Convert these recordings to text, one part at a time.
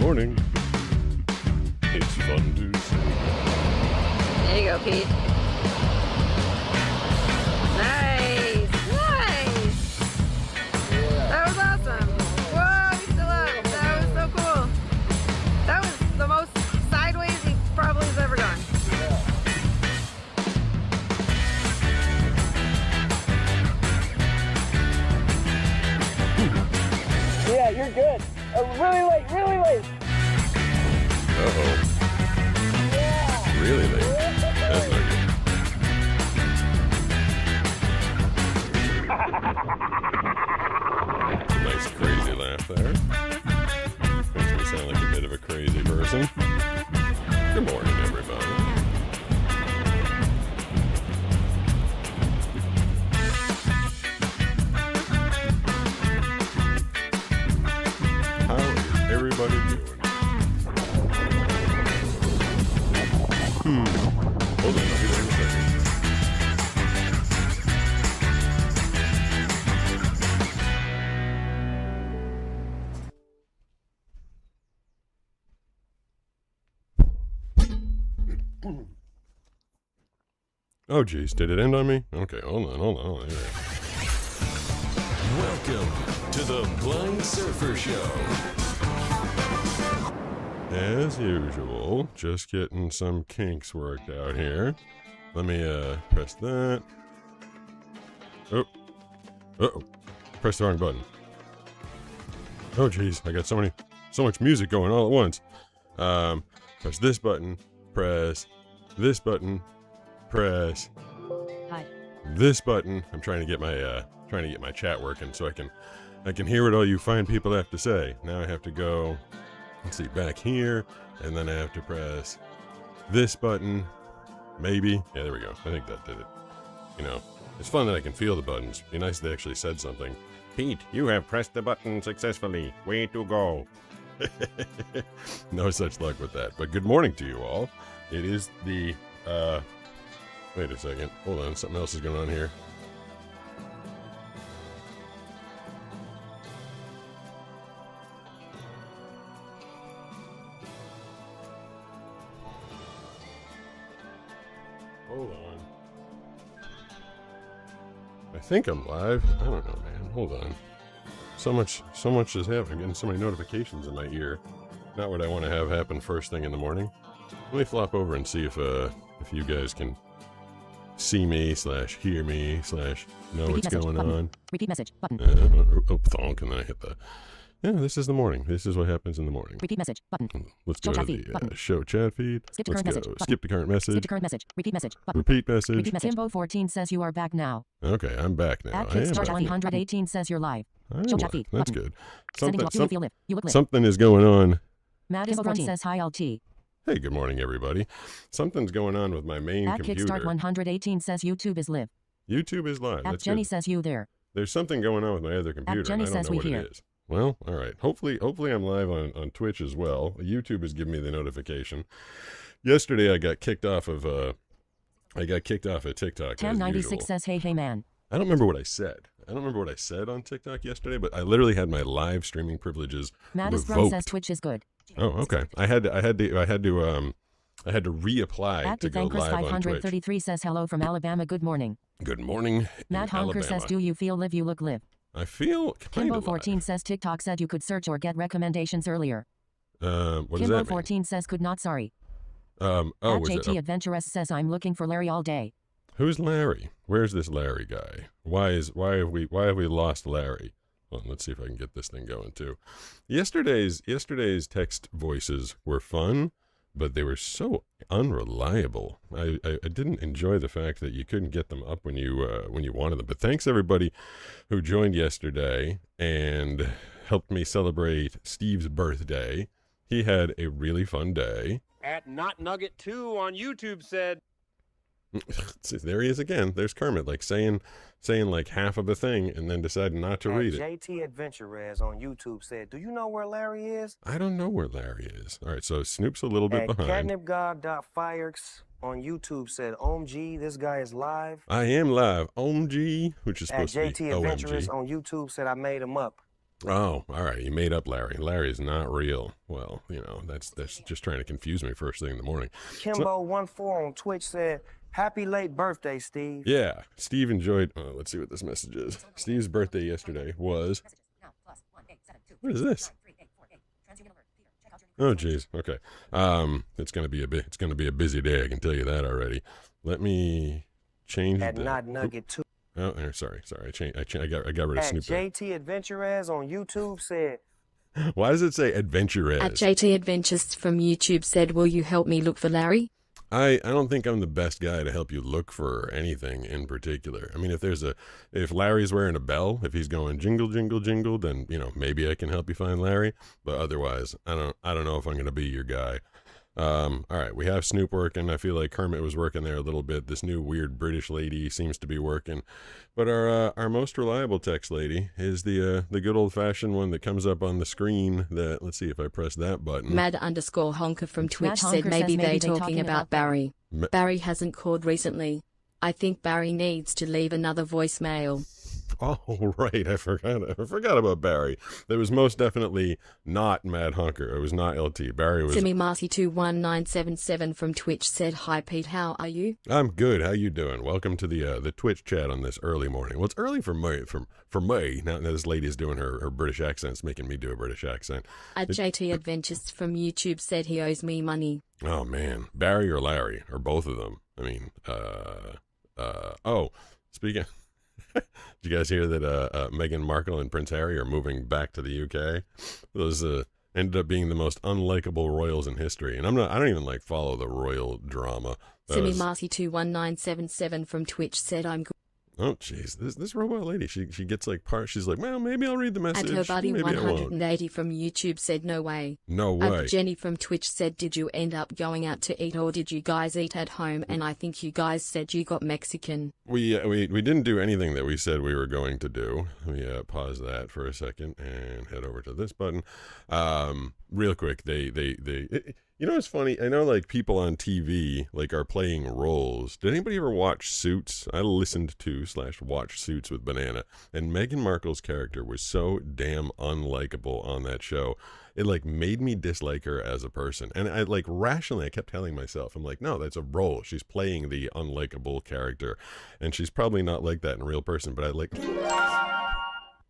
morning. It's fun Tuesday. There you go, Pete. Nice! Nice! Yeah. That was awesome. Whoa, he's still up. That was so cool. That was the most sideways he probably has ever gone. Yeah, you're good. Really late, really late. Uh-oh. Yeah. Really late. That's not good. It's a nice crazy laugh there. Makes me sound like a bit of a crazy person. Good morning, everybody. How is everybody doing? Hold on, I'll be there in a second. Oh, geez, did it end on me? Okay, hold on. There. Welcome to the Blind Surfer Show. As usual, just getting some kinks worked out here. Let me press that. Oh. Uh-oh. Press the wrong button. Oh jeez, I got so much music going all at once. Press this button, press this button, press Hi. this button. I'm trying to get my chat working so I can hear what all you fine people have to say. Now I have to go, let's see, back here, and then I have to press this button, maybe. Yeah, there we go. I think that did it. You know, it's fun that I can feel the buttons. Be nice if they actually said something. Pete, you have pressed the button successfully. Way to go. No such luck with that. But good morning to you all. It is the, wait a second. Hold on, something else is going on here. Hold on. I think I'm live. I don't know, man. Hold on. So much is happening. I'm getting so many notifications in my ear. Not what I want to have happen first thing in the morning. Let me flop over and see if you guys can see me / hear me / know what's going on. Repeat message button. Thonk, and then I hit the. Yeah, this is the morning. This is what happens in the morning. Repeat message button. Let's go to the show chat feed. Skip to Let's current go. message button. Skip to current message. Skip to current message. Repeat message button. Repeat message. Repeat message. Timbo14 says you are back now. Okay, I'm back now. At I am Kickstarter back. 118 says you're live. I am Show live. chat feed That's button. good. Sending love. You feel live. You look live. Something is going on. Timbo14 says hi LT. Hey, good morning, everybody. Something's going on with my main At computer. Kickstart 118 says YouTube is live. YouTube is live. At That's Jenny good. says you there. There's something going on with my other computer. Jenny and I don't says know we what hear. it is. Well, all right. Hopefully I'm live on Twitch as well. YouTube is giving me the notification. Yesterday I got kicked off of TikTok. as 1096 usual. says hey man. I don't remember what I said. On TikTok yesterday, but I literally had my live streaming privileges Maddis Brum revoked. says Twitch is good. Oh, okay. I had to reapply At to go Devankers live on Twitch. 533 says hello from Alabama. Good morning. Good morning, Matt in Honker Alabama. says do you feel live you look live. I feel kind of Kimbo14 says TikTok said you could search or get recommendations earlier. What does that mean? Kimbo14 says could not sorry. Oh, At was it? JT Adventurous says I'm looking for Larry all day. Who's Larry? Where's this Larry guy? Why have we lost Larry? Well, let's see if I can get this thing going too. Yesterday's text voices were fun, but they were so unreliable. I didn't enjoy the fact that you couldn't get them up when you wanted them. But thanks everybody who joined yesterday and helped me celebrate Steve's birthday. He had a really fun day. At Not Nugget 2 on YouTube said, There he is again. There's Kermit, like saying like half of a thing and then deciding not to read it. JT Adventurez on YouTube said, do you know where Larry is? I don't know where Larry is. All right, so Snoop's a little bit At behind. CatnipGod.Firex on YouTube said, OMG, this guy is live. I am live. OMG, which is At supposed to JT be Adventurous OMG. on YouTube said, I made him up. Oh, all right. You made up Larry. Larry's not real. Well, that's just trying to confuse me first thing in the morning. Kimbo14 on Twitch said, "Happy late birthday, Steve." Yeah, Steve enjoyed. Oh, let's see what this message is. Steve's birthday yesterday was. What is this? Oh, jeez. Okay. It's gonna be a busy day. I can tell you that already. Let me change At the. Not Nugget 2. Oh, sorry. I got rid of At Snoop. JT Adventurez on YouTube said, Why does it say Adventurez? At JT Adventures from YouTube said, will you help me look for Larry? I don't think I'm the best guy to help you look for anything in particular. I mean, if Larry's wearing a bell, if he's going jingle, jingle, jingle, then, maybe I can help you find Larry. But otherwise, I don't know if I'm going to be your guy. All right, we have Snoop working. I feel like Kermit was working there a little bit. This new weird British lady seems to be working. But our most reliable text lady is the good old-fashioned one that comes up on the screen. Let's see if I press that button. Mad_Honker from Twitch said maybe they talking about Barry. Barry hasn't called recently. I think Barry needs to leave another voicemail. Oh, right. I forgot about Barry. That was most definitely not Mad Hunker. It was not LT. Barry was... Simi Marcy 21977 from Twitch said, hi, Pete. How are you? I'm good. How you doing? Welcome to the Twitch chat on this early morning. Well, it's early for me. For me. Now this lady's doing her British accent. It's making me do a British accent. JT Adventures from YouTube said he owes me money. Oh, man. Barry or Larry? Or both of them? I mean, speaking... Did you guys hear that Meghan Markle and Prince Harry are moving back to the UK? Those ended up being the most unlikable royals in history. And I don't even follow the royal drama. Simi Marcy 21977 from Twitch said, I'm good. Oh, jeez. This robot lady, she gets she's like, well, maybe I'll read the message. And her buddy maybe 180 from YouTube said, no way. No way. Jenny from Twitch said, did you end up going out to eat or did you guys eat at home? And I think you guys said you got Mexican. We didn't do anything that we said we were going to do. Let me pause that for a second and head over to this button. Real quick, it's funny. I know people on TV are playing roles. Did anybody ever watch Suits? I listened to /watch Suits with Banana, and Meghan Markle's character was so damn unlikable on that show. It made me dislike her as a person. And I rationally I kept telling myself, I'm like, no, that's a role. She's playing the unlikable character. And she's probably not like that in real person, but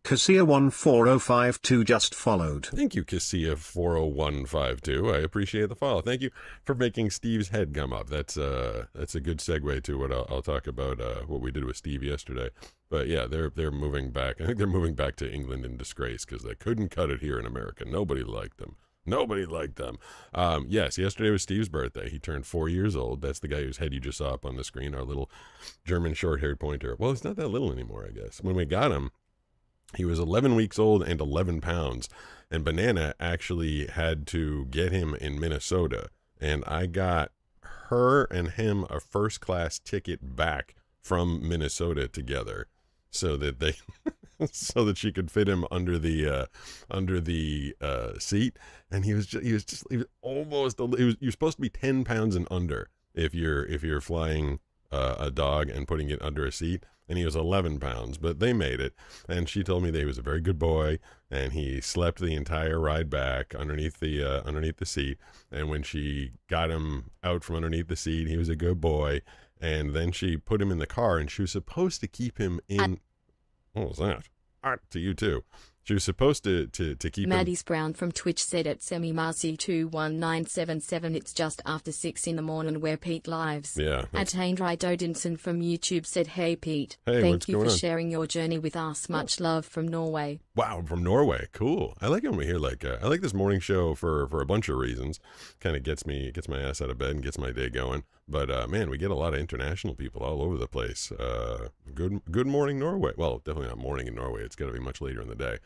Cassia14052 just followed. Thank you, Cassia40152. I appreciate the follow. Thank you for making Steve's head come up. That's a good segue to what I'll talk about, what we did with Steve yesterday. But yeah, they're moving back. I think they're moving back to England in disgrace because they couldn't cut it here in America. Nobody liked them. Yes, yesterday was Steve's birthday. He turned 4 years old. That's the guy whose head you just saw up on the screen, our little German short-haired pointer. Well, he's not that little anymore, I guess. When we got him, he was 11 weeks old and 11 pounds, and Banana actually had to get him in Minnesota, and I got her and him a first-class ticket back from Minnesota together so that so that she could fit him under the seat, and you're supposed to be 10 pounds and under if you're flying a dog and putting it under a seat. And he was 11 pounds, but they made it. And she told me that he was a very good boy, and he slept the entire ride back underneath the seat. And when she got him out from underneath the seat, he was a good boy. And then she put him in the car, and she was supposed to keep him in. What was that? To you too. She was supposed to keep Maddie's Brown from Twitch said at Semi Marcy 21977 it's just after 6 in the morning where Pete lives. Yeah. At Handry Dodinson from YouTube said, hey Pete, hey, thank you for on? sharing your journey with us. Much love from Norway. Wow, from Norway. Cool. I like it when we hear I like this morning show for a bunch of reasons. Kind of gets my ass out of bed and gets my day going. But man, we get a lot of international people all over the place. Good morning, Norway. Well, definitely not morning in Norway. It's got to be much later in the day.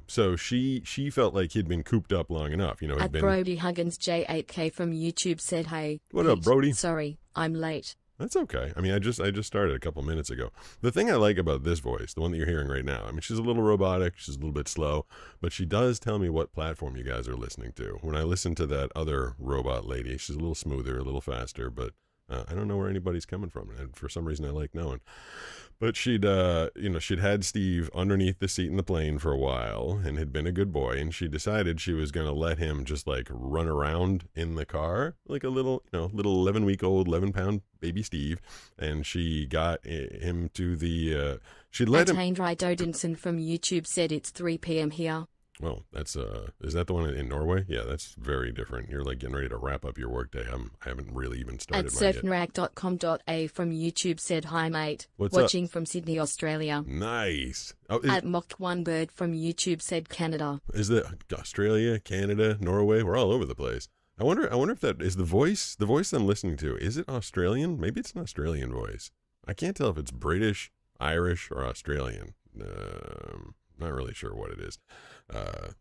So she felt like he'd been cooped up long enough. At Brody Huggins J8K from YouTube said, hey. What Pete, up, Brody? Sorry, I'm late. That's okay. I mean, I just started a couple minutes ago. The thing I like about this voice, the one that you're hearing right now, I mean, she's a little robotic, she's a little bit slow, but she does tell me what platform you guys are listening to. When I listen to that other robot lady, she's a little smoother, a little faster, but I don't know where anybody's coming from, and for some reason I like knowing. But she'd had Steve underneath the seat in the plane for a while and had been a good boy. And she decided she was going to let him just like run around in the car like a little 11-week-old, 11-pound baby Steve. And she got him to the, she let him. Attained Odinson from YouTube said it's 3 p.m. here. Well, that's is that the one in Norway? Yeah, that's very different. You're like getting ready to wrap up your workday. I haven't really even started mine yet. Surfnrag.com.a from YouTube said hi mate. What's watching up? From Sydney, Australia. Nice. Oh, At Mock One Bird from YouTube said Canada. Is that Australia, Canada, Norway? We're all over the place. I wonder if that is the voice I'm listening to. Is it Australian? Maybe it's an Australian voice. I can't tell if it's British, Irish, or Australian. Not really sure what it is.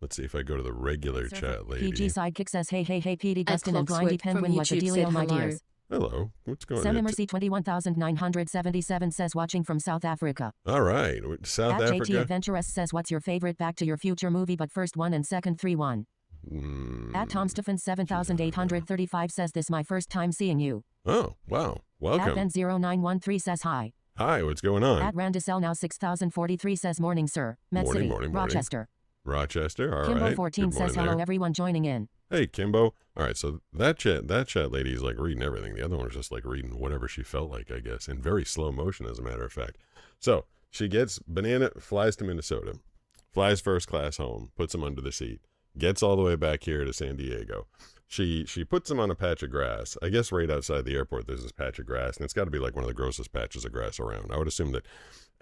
Let's see if I go to the regular chat lady. PG Sidekick says, hey, PD Gustin and Blindy Penguin was a dealio, my dears. Hello. What's going on? Sam Emercy 21,977 says, watching from South Africa. All right. South Africa. JT Adventurous says, what's your favorite Back to Your Future movie, but first one and second 3-1. At Tom Stephen 7835 says, this my first time seeing you. Oh, wow. Welcome. At Ben0913 says, hi. Hi, what's going on? At Randisel now 6043 says, morning, sir. Med City, Rochester. Rochester, all Kimbo right. 14 says, hello, everyone joining in. Hey, Kimbo. All right, so that chat lady is like reading everything. The other one was just like reading whatever she felt like, I guess, in very slow motion, as a matter of fact. So she gets Banana, flies to Minnesota, flies first class home, puts him under the seat, gets all the way back here to San Diego. She puts him on a patch of grass. I guess right outside the airport, there's this patch of grass, and it's got to be like one of the grossest patches of grass around. I would assume that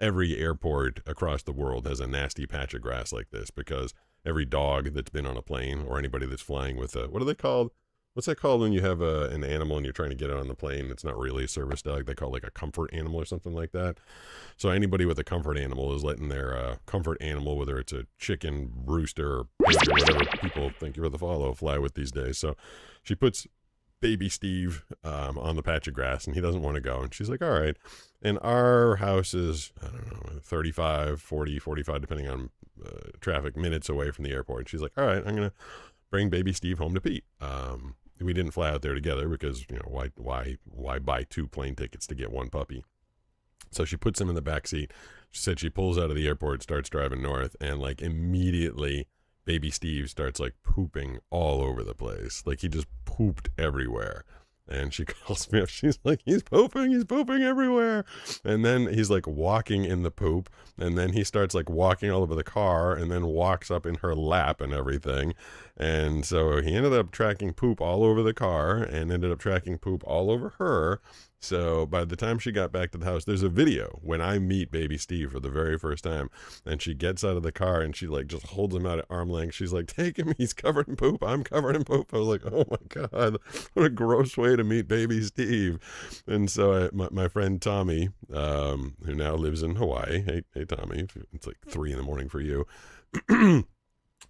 every airport across the world has a nasty patch of grass like this, because every dog that's been on a plane or anybody that's flying with what are they called? What's that called when you have an animal and you're trying to get it on the plane? It's not really a service dog. They call it like a comfort animal or something like that. So anybody with a comfort animal is letting their comfort animal, whether it's a chicken, rooster, or pig, or whatever people think you're the follow, fly with these days. So she puts baby Steve on the patch of grass, and he doesn't want to go. And she's like, all right. And our house is, I don't know, 35, 40, 45, depending on traffic, minutes away from the airport. And she's like, all right, I'm going to bring baby Steve home to Pete. We didn't fly out there together because, why buy 2 plane tickets to get 1 puppy? So she puts him in the back seat. She said she pulls out of the airport, starts driving north, and like immediately baby Steve starts like pooping all over the place. Like he just pooped everywhere. And she calls me up. She's like, he's pooping everywhere. And then he's like walking in the poop. And then he starts like walking all over the car and then walks up in her lap and everything. And so he ended up tracking poop all over the car and ended up tracking poop all over her. So by the time she got back to the house, there's a video when I meet baby Steve for the very first time, and she gets out of the car and she like just holds him out at arm length. She's like, take him, he's covered in poop. I'm covered in poop. I was like, oh my God, what a gross way to meet baby Steve. And so my friend Tommy, who now lives in Hawaii. Hey Tommy, it's like 3 a.m. for you.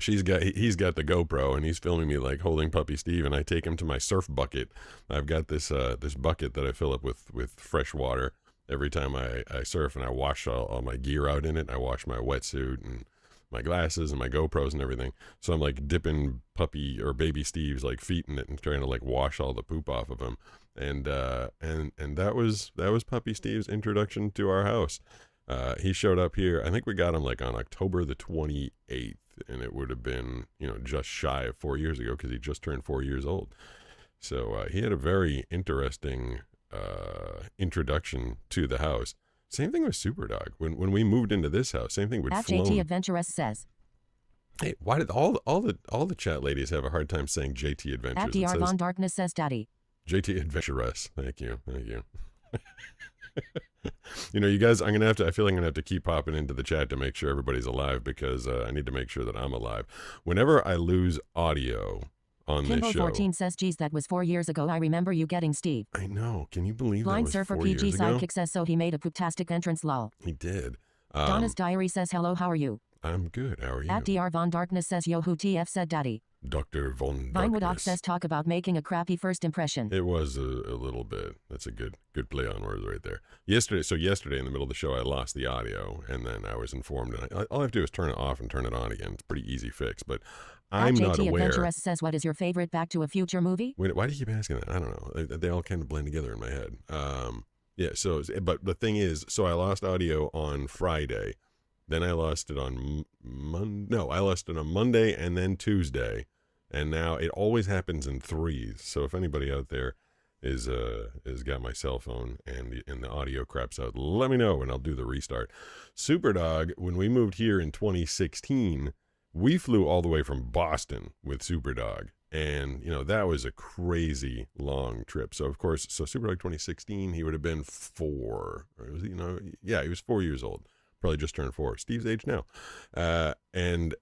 He's got the GoPro and he's filming me like holding puppy Steve, and I take him to my surf bucket. I've got this bucket that I fill up with fresh water every time I surf, and I wash all my gear out in it. I wash my wetsuit and my glasses and my GoPros and everything. So I'm like dipping puppy or baby Steve's like feet in it and trying to like wash all the poop off of him. And that was puppy Steve's introduction to our house. He showed up here. I think we got him like on October the 28th. And it would have been, just shy of 4 years ago because he just turned 4 years old. So he had a very interesting introduction to the house. Same thing with Superdog. When we moved into this house, same thing with Flown. JT Adventurous says. Hey, why did all the chat ladies have a hard time saying JT Adventurous? At DR Von Darkness says Daddy. JT Adventurous. Thank you. You guys, I feel like I'm gonna have to keep popping into the chat to make sure everybody's alive, because I need to make sure that I'm alive. Whenever I lose audio on Kimbo this show. 14 says, geez, that was 4 years ago. I remember you getting Steve. I know. Can you believe Blind that was Surfer 4 PG years ago? Sidekick says, so he made a pooptastic entrance, lol. He did. Donna's Diary says, hello, how are you? I'm good. How are you? At DR Von Darkness says, yo, who TF said Daddy. Dr. Von Vinewood Darkness. Ox says, talk about making a crappy first impression. It was a little bit. That's a good play on words right there. Yesterday in the middle of the show, I lost the audio, and then I was informed. And all I have to do is turn it off and turn it on again. It's a pretty easy fix, but I'm not JT aware. Adventurous says, what is your favorite Back to a Future movie? Wait, why do you keep asking that? I don't know. They all kind of blend together in my head. Yeah. So, but the thing is, so I lost audio on Friday, then I lost it on I lost it on Monday and then Tuesday, and now it always happens in threes. So if anybody out there is got my cell phone and the audio craps out, let me know and I'll do the restart. Superdog, when we moved here in 2016, we flew all the way from Boston with Superdog. And, that was a crazy long trip. So, of course, Superdog 2016, he would have been 4. Or was he, he was 4 years old. Probably just turned 4. Steve's age now. And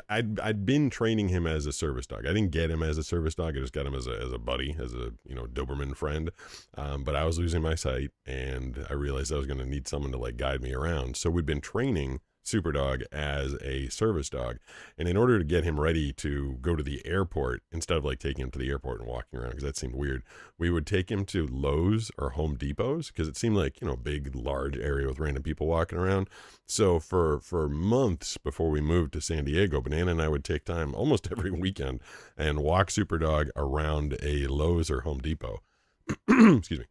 I'd been training him as a service dog. I didn't get him as a service dog. I just got him as a buddy, as a, Doberman friend. But I was losing my sight, and I realized I was going to need someone to, guide me around. So we'd been training Superdog as a service dog, and in order to get him ready to go to the airport, instead of taking him to the airport and walking around, because that seemed weird, we would take him to Lowe's or Home Depots, because it seemed like big large area with random people walking around. So for months before we moved to San Diego, Banana and I would take time almost every weekend and walk Superdog around a Lowe's or Home Depot. Excuse me.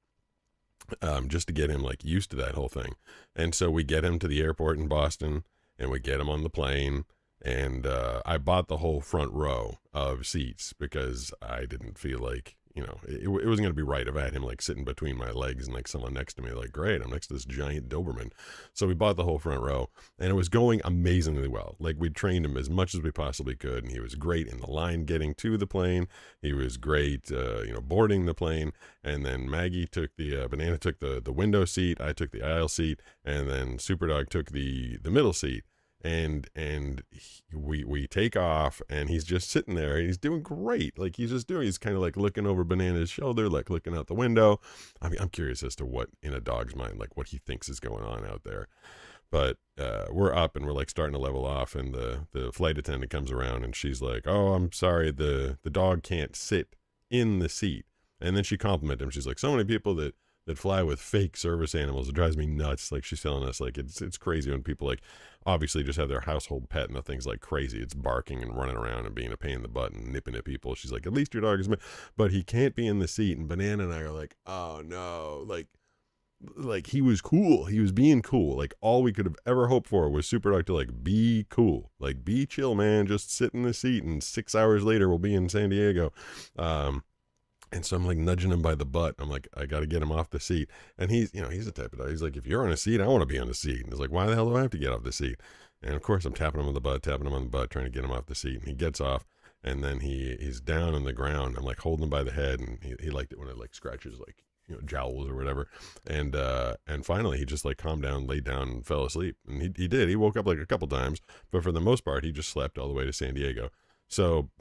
Just to get him used to that whole thing. And so we get him to the airport in Boston, and we get him on the plane, and I bought the whole front row of seats because I didn't feel like, it wasn't going to be right if I had him sitting between my legs and someone next to me, great, I'm next to this giant Doberman. So we bought the whole front row, and it was going amazingly well. We trained him as much as we possibly could, and he was great in the line getting to the plane. He was great, boarding the plane. And then Maggie took Banana took the window seat, I took the aisle seat, and then Superdog took the middle seat. And we take off, and he's just sitting there, and he's doing great. He's kind of looking over Banana's shoulder, looking out the window. I mean, I'm curious as to what in a dog's mind, what he thinks is going on out there. But we're up, and we're starting to level off, and the flight attendant comes around, and she's like, "Oh, I'm sorry, the dog can't sit in the seat." And then she complimented him. She's like, "So many people that fly with fake service animals, it drives me nuts." She's telling us, it's crazy when people obviously just have their household pet and the thing's crazy. It's barking and running around and being a pain in the butt and nipping at people. She's like, "At least your dog is, but he can't be in the seat." And Banana and I are like, "Oh no!" He was cool. He was being cool. All we could have ever hoped for was Superdog to be cool, be chill, man. Just sit in the seat, and 6 hours later we'll be in San Diego. And so I'm nudging him by the butt. I'm I got to get him off the seat. And he's the type of dog. He's if you're on a seat, I want to be on the seat. And he's why the hell do I have to get off the seat? And of course I'm tapping him on the butt, trying to get him off the seat. And he gets off, and then he's down on the ground. I'm holding him by the head, and he liked it when it scratches jowls or whatever. And finally he just calmed down, laid down, and fell asleep. And he did. He woke up a couple times, but for the most part he just slept all the way to San Diego. So,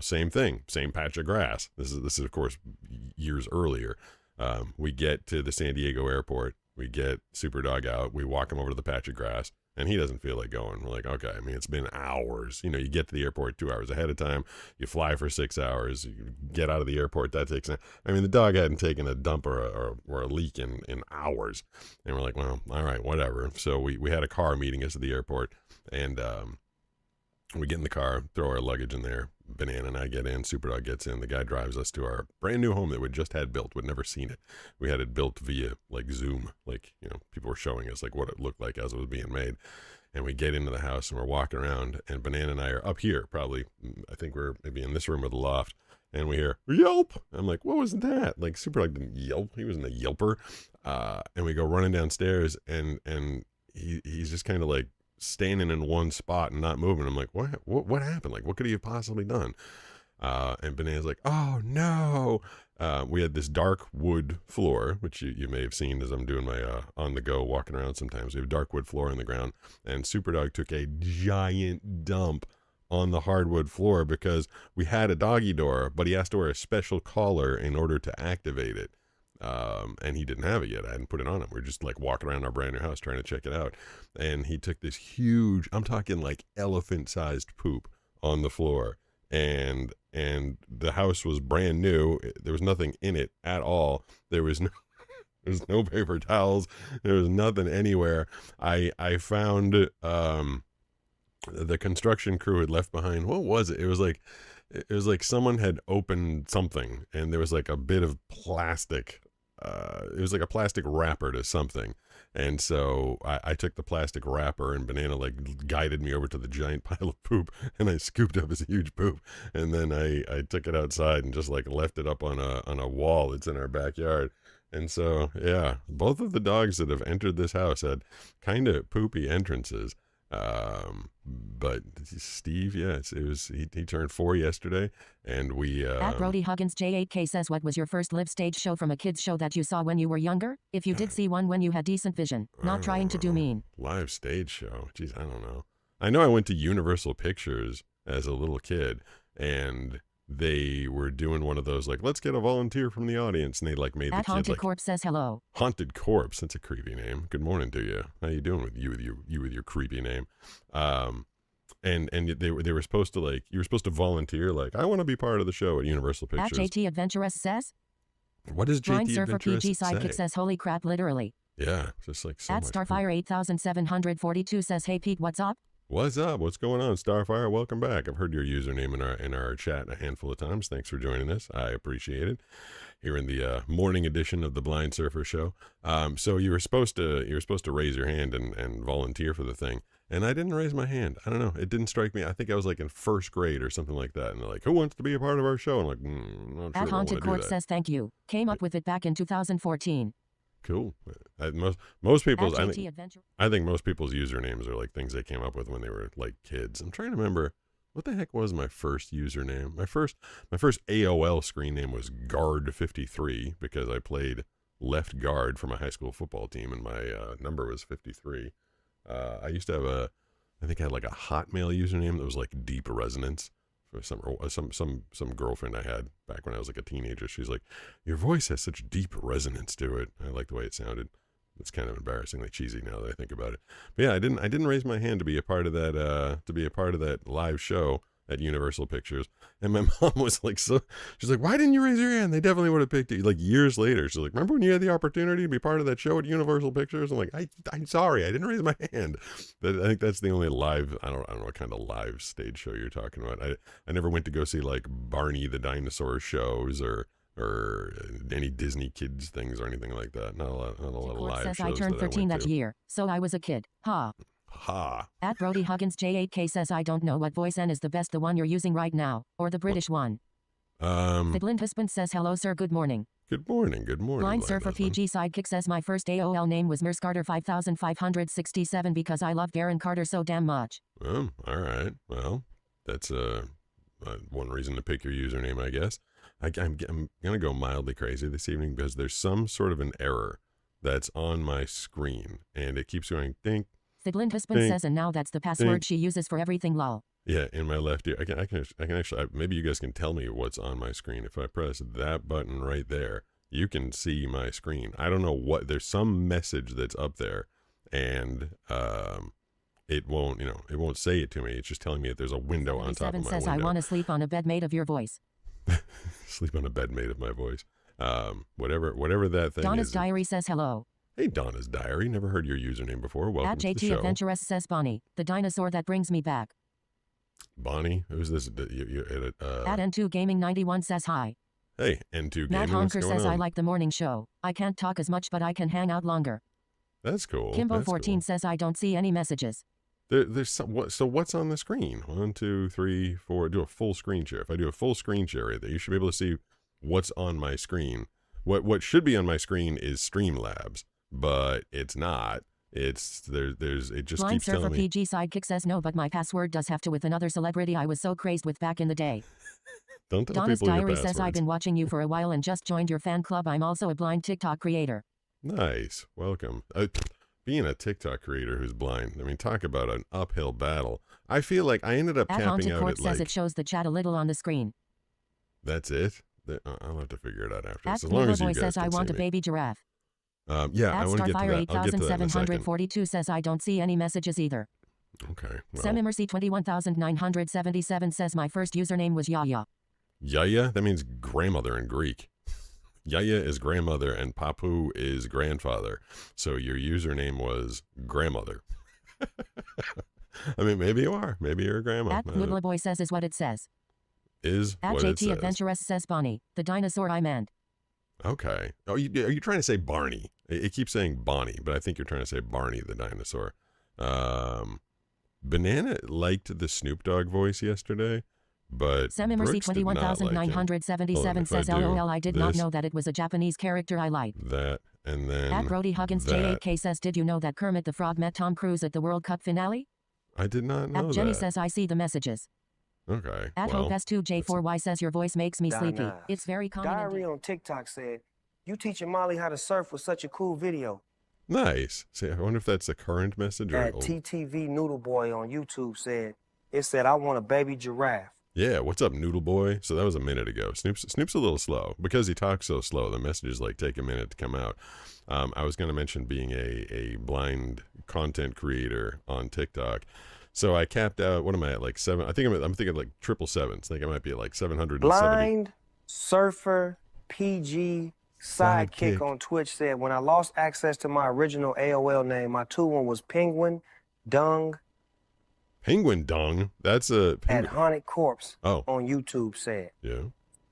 same thing, same patch of grass. This is of course years earlier. We get to the San Diego airport, we get Superdog out, we walk him over to the patch of grass, and he doesn't feel like going. We're okay, I mean, it's been hours. You get to the airport 2 hours ahead of time, you fly for 6 hours, you get out of the airport, that takes, I mean, the dog hadn't taken a dump or a leak in hours. And we're well, all right, whatever. So we had a car meeting us at the airport, and we get in the car, throw our luggage in there. Banana and I get in, Superdog gets in. The guy drives us to our brand new home that we just had built. We'd never seen it. We had it built via Zoom. People were showing us what it looked like as it was being made. And we get into the house, and we're walking around, and Banana and I are up here, probably, I think we're maybe in this room or the loft, and we hear yelp. I'm what was that? Superdog didn't yelp. He wasn't a yelper. And we go running downstairs, and he's just kind of standing in one spot and not moving. I'm what happened? What could he have possibly done? And Banana's "Oh no." We had this dark wood floor, which you may have seen as I'm doing my on the go walking around sometimes. We have dark wood floor on the ground, and Superdog took a giant dump on the hardwood floor because we had a doggy door, but he has to wear a special collar in order to activate it. And he didn't have it yet. I hadn't put it on him. We were just walking around our brand new house trying to check it out. And he took this huge, I'm talking elephant sized poop on the floor. And the house was brand new. There was nothing in it at all. There was no paper towels. There was nothing anywhere. I found, the construction crew had left behind. What was it? It was like someone had opened something, and there was a bit of plastic it was like a plastic wrapper to something. And so I took the plastic wrapper, and Banana like guided me over to the giant pile of poop, and I scooped up his huge poop, and then I took it outside and just like left it up on a wall that's in our backyard. And so, yeah, both of the dogs that have entered this house had kind of poopy entrances. But Steve, yes, he turned 4 yesterday, and we At Brody Huggins J8K says, what was your first live stage show from a kid's show that you saw when you were younger? If you did see one when you had decent vision. Not trying to do mean. Live stage show. Jeez, I don't know. I know I went to Universal Pictures as a little kid, and they were doing one of those like, let's get a volunteer from the audience, and they like made the At kid Haunted like Corpse says hello. Haunted Corpse. That's a creepy name. Good morning to you. How you doing with your creepy name? And they were supposed to like, you were supposed to volunteer like, I want to be part of the show at Universal Pictures. At JT Adventurous says. What does Blind JT Surfer Adventurous PG Sidekick say? says holy crap literally. Yeah, just like so At much Starfire 8742 says hey Pete, what's up? What's up? What's going on, Starfire? Welcome back. I've heard your username in our chat a handful of times. Thanks for joining us. I appreciate it. Here in the morning edition of the Blind Surfer Show. So you were supposed to raise your hand and volunteer for the thing, and I didn't raise my hand. I don't know. It didn't strike me. I think I was like in first grade or something like that. And they're like, "Who wants to be a part of our show?" And I'm like, not sure At Haunted Court says thank you. Came up with it back in 2014. Cool. Most people's At I JT think, Adventure. I think most people's usernames are like things they came up with when they were like kids. I'm trying to remember what the heck was my first username. My first AOL screen name was Guard53 because I played left guard for my high school football team, and my number was 53. I used to have I think I had like a Hotmail username that was like Deep Resonance. For some girlfriend I had back when I was like a teenager. She's like, your voice has such deep resonance to it. I like the way it sounded. It's kind of embarrassingly cheesy now that I think about it. But yeah, I didn't raise my hand to be a part of that live show at Universal Pictures. And my mom was like, she's like, why didn't you raise your hand? They definitely would have picked you. Like years later, she's like, remember when you had the opportunity to be part of that show at Universal Pictures? I'm like, I'm sorry, I didn't raise my hand. I think that's the only live, I don't know what kind of live stage show you're talking about. I never went to go see like Barney the Dinosaur shows or any Disney kids things or anything like that. Not a lot of live says shows. I turned 13 that year, so I was a kid. Ha. Ha. At Brody Huggins J8K says I don't know what voice N is the best, the one you're using right now, or the British one. The Blind Husband says hello sir, good morning. Good morning. Blind Surfer PG Sidekick says my first AOL name was Merce Carter 5567 because I loved Aaron Carter so damn much. All right. Well, that's one reason to pick your username, I guess. I'm going to go mildly crazy this evening because there's some sort of an error that's on my screen, and it keeps going ding. The Blind Husband ding, says, and now that's the password ding. she uses for everything, lol. Yeah, in my left ear. I can actually, maybe you guys can tell me what's on my screen. If I press that button right there, you can see my screen. I don't know what, there's some message that's up there, and it won't say it to me. It's just telling me that there's a window on top of my says window. I want to sleep on a bed made of your voice. Sleep on a bed made of my voice. Whatever that thing Donna's is. Diary says hello. Hey, Donna's Diary. Never heard your username before. Welcome At to the JT show. Adventurous says Bonnie, the dinosaur that brings me back. Bonnie? Who's this? At N2 Gaming 91 says hi. Hey, N2 Matt Gaming, what's Honker going says on? I like the morning show. I can't talk as much, but I can hang out longer. That's cool. Kimbo That's 14 cool. says I don't see any messages. There's so what's on the screen? 1, 2, 3, 4. Do a full screen share. If I do a full screen share right there, you should be able to see what's on my screen. What should be on my screen is Streamlabs, but it's not. It's it just Blind keeps Surfer telling me. PG Sidekick says no, but my password does have to with another celebrity I was so crazed with back in the day. Don't tell Donna's people your Diary passwords. says I've been watching you for a while and just joined your fan club. I'm also a blind TikTok creator. Nice, welcome. Being a TikTok creator who's blind, I mean, talk about an uphill battle. I feel like I ended up At capping Haunted out Court at says like. it shows the chat a little on the screen. That's it. I'll have to figure it out after At this. As long as you Boy guys says can I want see a me. baby giraffe. Yeah, I At want to get to Starfire that. I'll get to that in a second. 8742 says I don't see any messages either. Okay. Well, Semimercy 21977 says my first username was Yaya. Yaya, that means grandmother in Greek. Yaya is grandmother and Papu is grandfather. So your username was grandmother. I mean, maybe you are. Maybe you're a grandma. At Woodla Boy says is what it says. Is At what it JT says. Adventurous says Bonnie, the dinosaur I meant. Okay. Oh, are you trying to say Barney? It keeps saying Bonnie, but I think you're trying to say Barney the dinosaur. Banana liked the Snoop Dogg voice yesterday, but Samimercy Brooks did not like him. 21977 says LOL. I did not know that it was a Japanese character I like. That, and then At Brody Huggins J8K says, did you know that Kermit the Frog met Tom Cruise at the World Cup finale? I did not know At Jenny that. says, I see the messages. Okay. At well, Hope S2J4Y says, your voice makes me sleepy. Nah. It's very common. Diary on TikTok said, "You teaching Molly how to surf was such a cool video." nice. See, I wonder if that's a current message or At old. TTV Noodle Boy on YouTube said, "It said I want a baby giraffe." Yeah, what's up, Noodle Boy? So that was a minute ago. Snoop's a little slow. Because he talks so slow, the messages like take a minute to come out. I was going to mention being a blind content creator on TikTok. So I capped out, what am I at, like 7? I think I'm thinking like 777s. I think I might be at like 770. Blind surfer PG Sidekick. sidekick on Twitch said, "When I lost access to my original AOL name, my two one was Penguin Dung Penguin Dung. That's a at penguin. Haunted Corpse Oh, on YouTube said." yeah.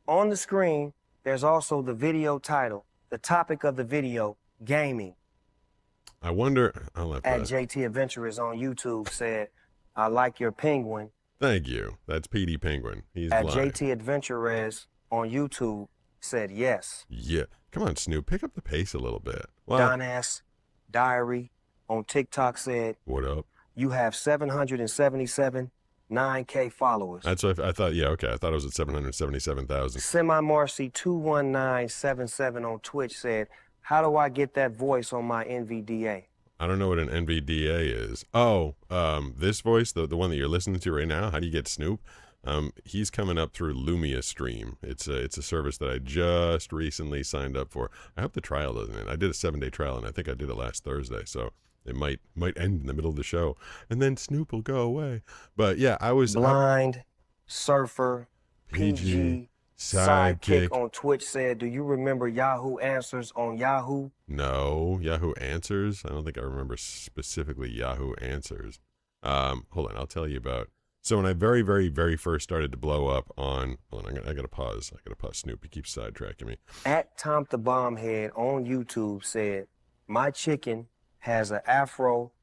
On the screen, there's also the video title, the topic of the video, gaming. I wonder, I'll have At to, JT Adventurers on YouTube said, "I like your penguin." thank you. That's PD Penguin. He's At blind. JT Adventurers on YouTube said, "Yes." Yeah. Come on, Snoop, pick up the pace a little bit. Wow. Don Ass Diary on TikTok said, What up? "You have 777 9K followers." That's what I thought. Yeah, okay. I thought it was at 777,000. Semi Marcy 21977 on Twitch said, "How do I get that voice on my NVDA?" I don't know what an NVDA is. Oh, this voice, the one that you're listening to right now. How do you get Snoop? He's coming up through Lumia Stream. It's a service that I just recently signed up for. I hope the trial doesn't end. I did a 7-day trial, and I think I did it last Thursday. So it might end in the middle of the show, and then Snoop will go away. But yeah, I was Blind surfer PG sidekick on Twitch said, "Do you remember Yahoo Answers on Yahoo?" No, Yahoo Answers. I don't think I remember specifically Yahoo Answers. Hold on, I'll tell you about. So when I very, very, very first started to blow up on, hold on, I gotta pause. Snoop, he keeps sidetracking me. At Tom the Bombhead on YouTube said, "My chicken has an afro."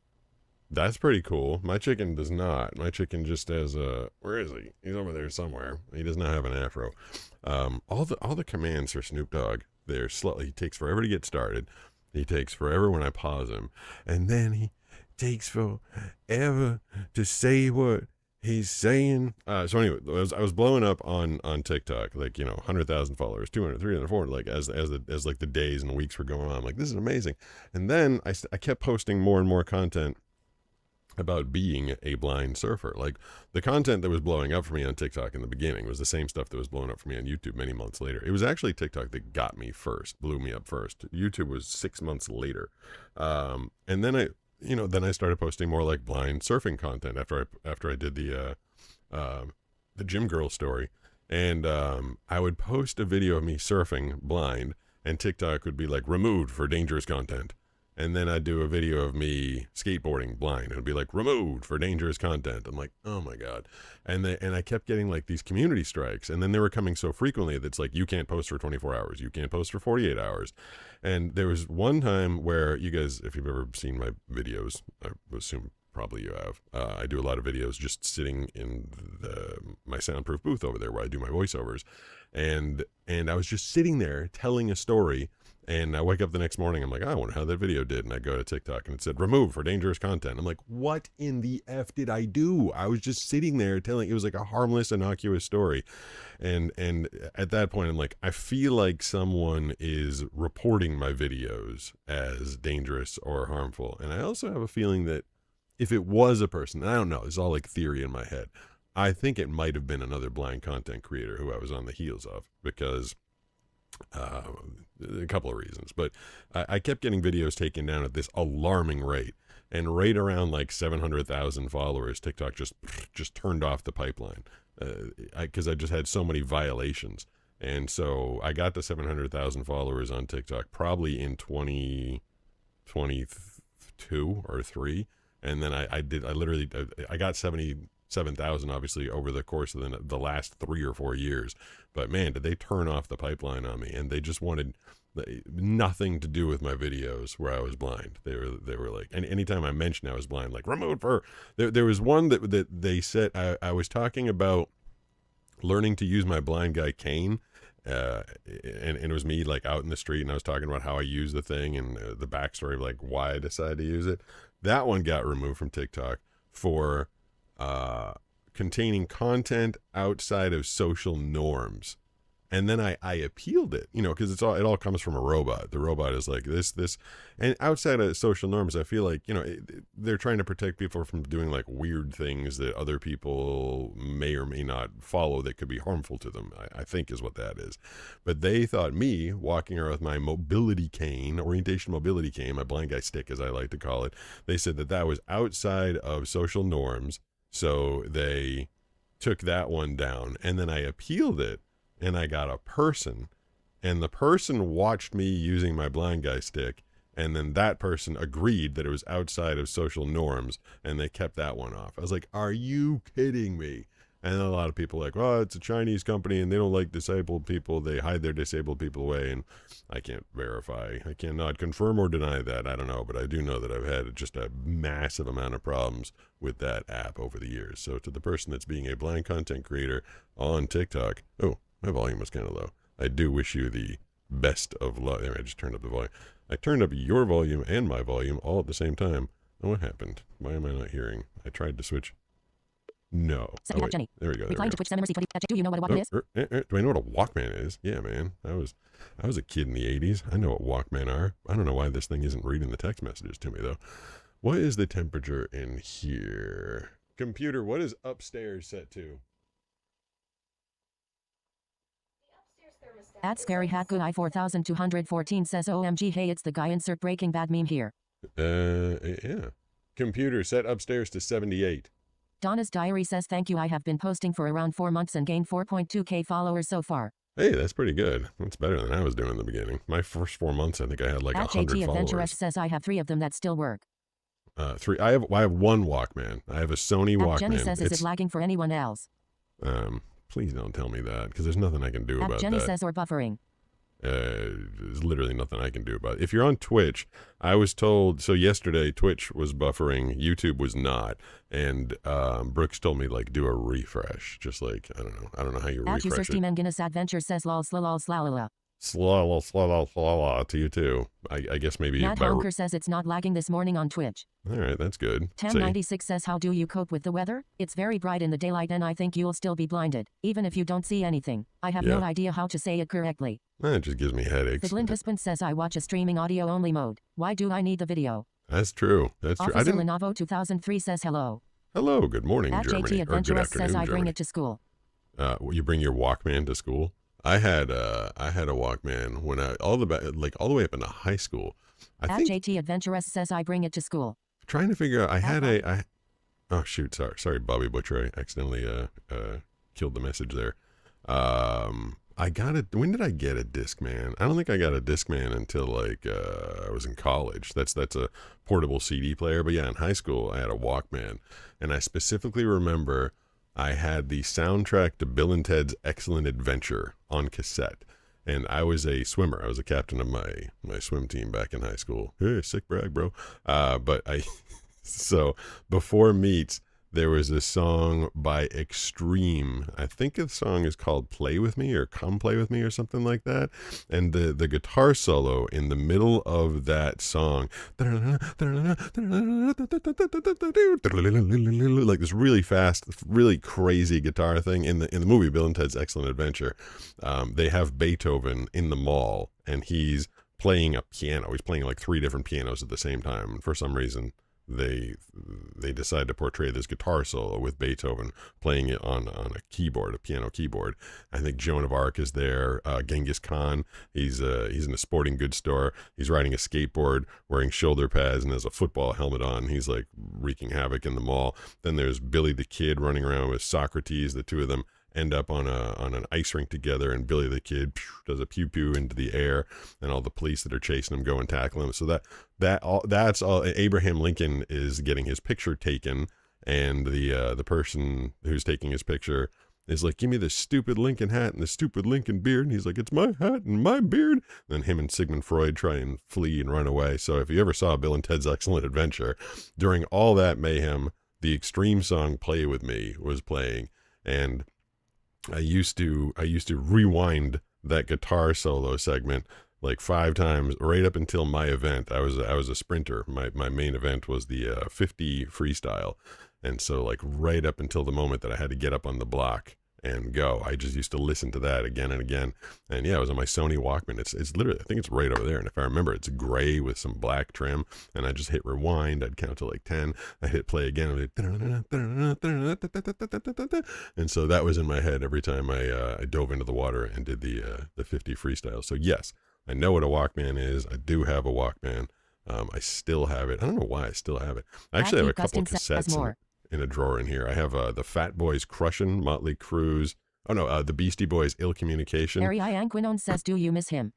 That's pretty cool. My chicken does not. My chicken just has a, where is he? He's over there somewhere. He does not have an afro. All the commands for Snoop Dogg, they're slow. He takes forever to get started. He takes forever when I pause him. And then he takes forever to say what he's saying. So anyway, I was blowing up on TikTok, like, 100,000 followers, 200, 300, 400, like as like the days and weeks were going on. I'm like, this is amazing. And then I kept posting more and more content about being a blind surfer. Like, the content that was blowing up for me on TikTok in the beginning was the same stuff that was blowing up for me on YouTube many months later. It was actually TikTok that got me first, blew me up first. YouTube was 6 months later. And then I started posting more like blind surfing content after I did the gym girl story. And I would post a video of me surfing blind, and TikTok would be like, removed for dangerous content. And then I'd do a video of me skateboarding blind. It'd be like, removed for dangerous content. I'm like, oh my God. And I kept getting like these community strikes. And then they were coming so frequently that it's like, you can't post for 24 hours. You can't post for 48 hours. And there was one time where, you guys, if you've ever seen my videos, I assume probably you have, I do a lot of videos just sitting in my soundproof booth over there where I do my voiceovers. And I was just sitting there telling a story. And I wake up the next morning, I'm like, I wonder how that video did. And I go to TikTok and it said, removed for dangerous content. I'm like, what in the F did I do? I was just sitting there telling, it was like a harmless, innocuous story. And at that point, I'm like, I feel like someone is reporting my videos as dangerous or harmful. And I also have a feeling that if it was a person, and I don't know, it's all like theory in my head, I think it might have been another blind content creator who I was on the heels of, because a couple of reasons, but I kept getting videos taken down at this alarming rate, and right around like 700,000 followers, TikTok just turned off the pipeline, because I just had so many violations. And so I got to 700,000 followers on TikTok probably in 2022 or 3, and then I got 70 7,000 obviously over the course of the last 3 or 4 years. But man, did they turn off the pipeline on me, and they just wanted nothing to do with my videos where I was blind. They were like, and anytime I mentioned I was blind, like, remove her. There was one that they said I was talking about learning to use my blind guy cane, and it was me like out in the street, and I was talking about how I use the thing and the backstory of like why I decided to use it. That one got removed from TikTok for containing content outside of social norms. And then I appealed it, because it all comes from a robot. The robot is like this, and outside of social norms, I feel like, they're trying to protect people from doing like weird things that other people may or may not follow that could be harmful to them, I think is what that is. But they thought me walking around with my mobility cane, orientation mobility cane, my blind guy stick, as I like to call it, they said that was outside of social norms. So they took that one down, and then I appealed it. And I got a person, and the person watched me using my blind guy stick, and then that person agreed that it was outside of social norms, and they kept that one off. I was like, are you kidding me? And then a lot of people are like, well, it's a Chinese company, and they don't like disabled people. They hide their disabled people away, and I can't verify. I cannot confirm or deny that. I don't know, but I do know that I've had just a massive amount of problems with that app over the years. So to the person that's being a blind content creator on TikTok, my volume was kind of low. I do wish you the best of luck. I just turned up the volume. I turned up your volume and my volume all at the same time. Oh, what happened? Why am I not hearing? I tried to switch. No. Oh, wait. Jenny. There we go. Replying to Twitch Summer 20. Do you know what a Walkman is? Do I know what a Walkman is? Yeah, man. I was a kid in the 80s. I know what Walkman are. I don't know why this thing isn't reading the text messages to me, though. What is the temperature in here? Computer, what is upstairs set to? At Scary Hat Guy 4214 says OMG, hey, it's the guy, insert Breaking Bad meme here. Yeah. Computer, set upstairs to 78. Donna's Diary says thank you, I have been posting for around 4 months and gained 4.2k followers so far. Hey, that's pretty good. That's better than I was doing in the beginning. My first 4 months, I think I had like 100 JT followers. Adventurous says I have 3 of them that still work. 3. I have one Walkman. I have a Sony Walkman. Jenny says, is it lagging for anyone else? Please don't tell me that, because there's nothing I can do about Jenny that. says, or buffering. There's literally nothing I can do about it. If you're on Twitch, I was told, so yesterday Twitch was buffering, YouTube was not, and Brooks told me, like, do a refresh, just like, I don't know how you refresh User it. Steam and Guinness Adventure says lol slalol slalala. Slala to you too. I guess maybe. Matt Honker says it's not lagging this morning on Twitch. All right, that's good. Tam96 says, how do you cope with the weather? It's very bright in the daylight and I think you'll still be blinded, even if you don't see anything. I have no idea how to say it correctly. It just gives me headaches. Fiddlin' Husband says, I watch a streaming audio only mode. Why do I need the video? That's true. That's true. Officer Lenovo 2003 says hello. Hello, good morning, Germany. JT Adventurous says, I bring it to school. You bring your Walkman to school? I had a Walkman when all the way up into high school. I think JT Adventurous says I bring it to school. Trying to figure out. Oh shoot! Sorry, Bobby Butcher. I accidentally killed the message there. I got it. When did I get a Discman? I don't think I got a Discman until like I was in college. That's a portable CD player. But yeah, in high school I had a Walkman, and I specifically remember I had the soundtrack to Bill and Ted's Excellent Adventure on cassette. And I was a swimmer. I was a captain of my swim team back in high school. Hey, sick brag, bro. So before meets, there was a song by Extreme. I think the song is called Play With Me or Come Play With Me or something like that. And the guitar solo in the middle of that song, like this really fast, really crazy guitar thing in the movie Bill and Ted's Excellent Adventure. They have Beethoven in the mall and he's playing a piano. He's playing like 3 different pianos at the same time. And for some reason, they decide to portray this guitar solo with Beethoven playing it on a keyboard, a piano keyboard. I think Joan of Arc is there. Genghis Khan, he's in a sporting goods store. He's riding a skateboard, wearing shoulder pads, and has a football helmet on. He's like wreaking havoc in the mall. Then there's Billy the Kid running around with Socrates. The two of them end up on an ice rink together, and Billy the Kid does a pew pew into the air, and all the police that are chasing him go and tackle him. So that's all. Abraham Lincoln is getting his picture taken, and the person who's taking his picture is like, give me the stupid Lincoln hat and the stupid Lincoln beard. And he's like, it's my hat and my beard. And then him and Sigmund Freud try and flee and run away. So if you ever saw Bill and Ted's Excellent Adventure, during all that mayhem, the Extreme song Play With Me was playing. And I used to rewind that guitar solo segment like 5 times right up until my event. I was a sprinter. My main event was the 50 freestyle. And so like right up until the moment that I had to get up on the block and go, I just used to listen to that again and again. And yeah, it was on my Sony Walkman. It's literally, I think it's right over there. And if I remember, it's gray with some black trim. And I just hit rewind. I'd count to like 10. I hit play again. And so that was in my head every time I dove into the water and did the 50 freestyle. So yes, I know what a Walkman is. I do have a Walkman. I still have it. I don't know why I still have it. I actually have a couple of cassettes in a drawer in here. I have the Fat Boys Crushin', Motley Crue's. Oh no, the Beastie Boys Ill Communication. Harry Ianquinon says, do you miss him?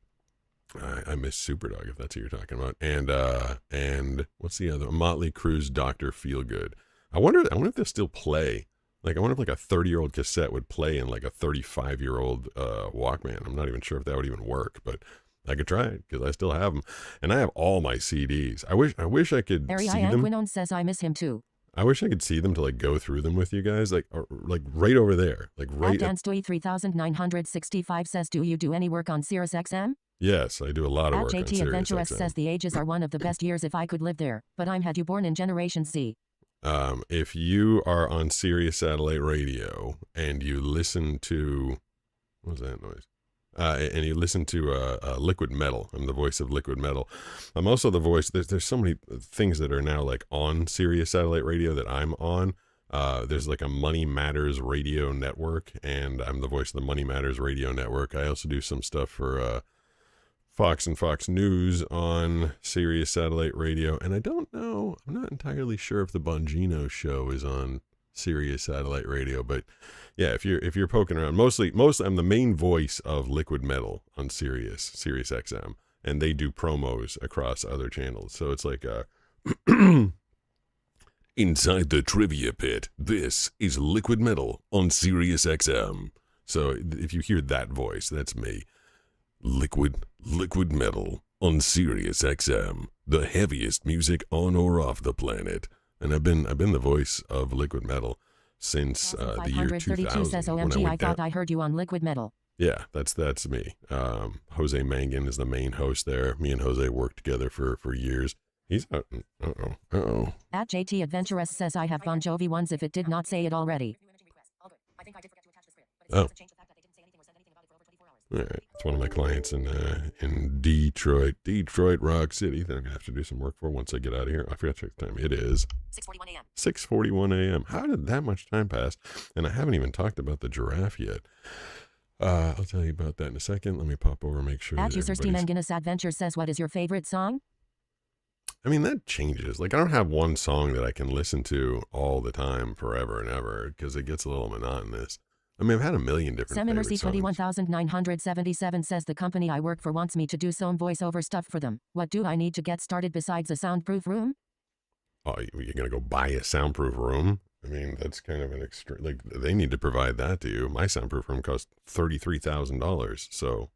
I miss Superdog, if that's who you're talking about. And what's the other? Motley Crue's Dr. Feelgood. I wonder if they'll still play. Like, I wonder if like a 30-year-old cassette would play in like a 35-year-old Walkman. I'm not even sure if that would even work, but I could try it because I still have them, and I have all my CDs. I wish I could Harry see them. Ianquinon says, I miss him too. I wish I could see them to like go through them with you guys, like right over there, like right. Danstoy 3965 says, do you do any work on Sirius XM? Yes, I do a lot of work on JT Sirius Adventurous XM. says the ages are one of the best years if I could live there, but I'm had you born in Generation C. If you are on Sirius Satellite Radio and you listen to, what was that noise? And you listen to Liquid Metal. I'm the voice of Liquid Metal. I'm also the voice. There's so many things that are now like on Sirius Satellite Radio that I'm on. There's like a Money Matters Radio Network, and I'm the voice of the Money Matters Radio Network. I also do some stuff for Fox and Fox News on Sirius Satellite Radio. And I don't know, I'm not entirely sure if the Bongino Show is on Sirius Satellite Radio, but yeah, if you're poking around, mostly I'm the main voice of Liquid Metal on Sirius XM, and they do promos across other channels. So it's like inside the trivia pit. This is Liquid Metal on Sirius XM. So if you hear that voice, that's me. Liquid Metal on Sirius XM, the heaviest music on or off the planet. And I've been the voice of Liquid Metal since the year 2000. Says, OMG, I thought I heard you on Liquid Metal. Yeah, that's me. Jose Mangan is the main host there. Me and Jose worked together for years. He's uh-oh. At JT Adventurous says, I have Bon Jovi ones if it did not say it already. Oh. All right, it's one of my clients in Detroit, Rock City, that I'm gonna have to do some work for once I get out of here. I forgot to check the time. It is 6:41 a.m. 6:41 a.m. How did that much time pass? And I haven't even talked about the giraffe yet. I'll tell you about that in a second. Let me pop over and make sure. At user Steam and Guinness Adventure says, what is your favorite song? I mean, that changes. Like, I don't have one song that I can listen to all the time, forever and ever, because it gets a little monotonous. I mean, I've had a million different favorite songs. 21977 says, the company I work for wants me to do some voiceover stuff for them. What do I need to get started besides a soundproof room? Oh, you're going to go buy a soundproof room? I mean, that's kind of an extreme, like, they need to provide that to you. My soundproof room costs $33,000. So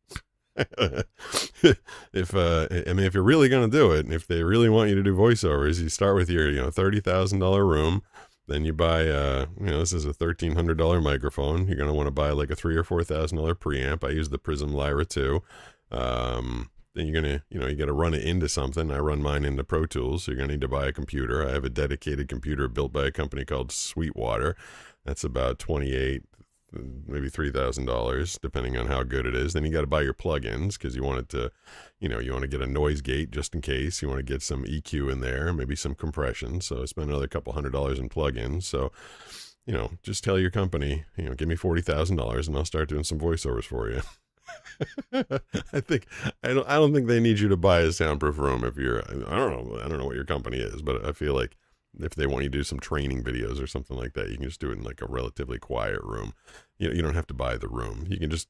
if you're really going to do it, and if they really want you to do voiceovers, you start with your, $30,000 room. Then you buy, this is a $1,300 microphone. You're going to want to buy like a $3,000 or $4,000 preamp. I use the Prism Lyra 2. Then you're going to, you got to run it into something. I run mine into Pro Tools. So you're going to need to buy a computer. I have a dedicated computer built by a company called Sweetwater. That's about $2,800, maybe $3,000, depending on how good it is. Then you got to buy your plugins because you want it to, you want to get a noise gate just in case. You want to get some EQ in there, maybe some compression. So spend another couple $100 in plugins. So, just tell your company, give me $40,000 and I'll start doing some voiceovers for you. I don't think they need you to buy a soundproof room if you're, I don't know what your company is, but I feel like if they want you to do some training videos or something like that, you can just do it in like a relatively quiet room. You don't have to buy the room. You can just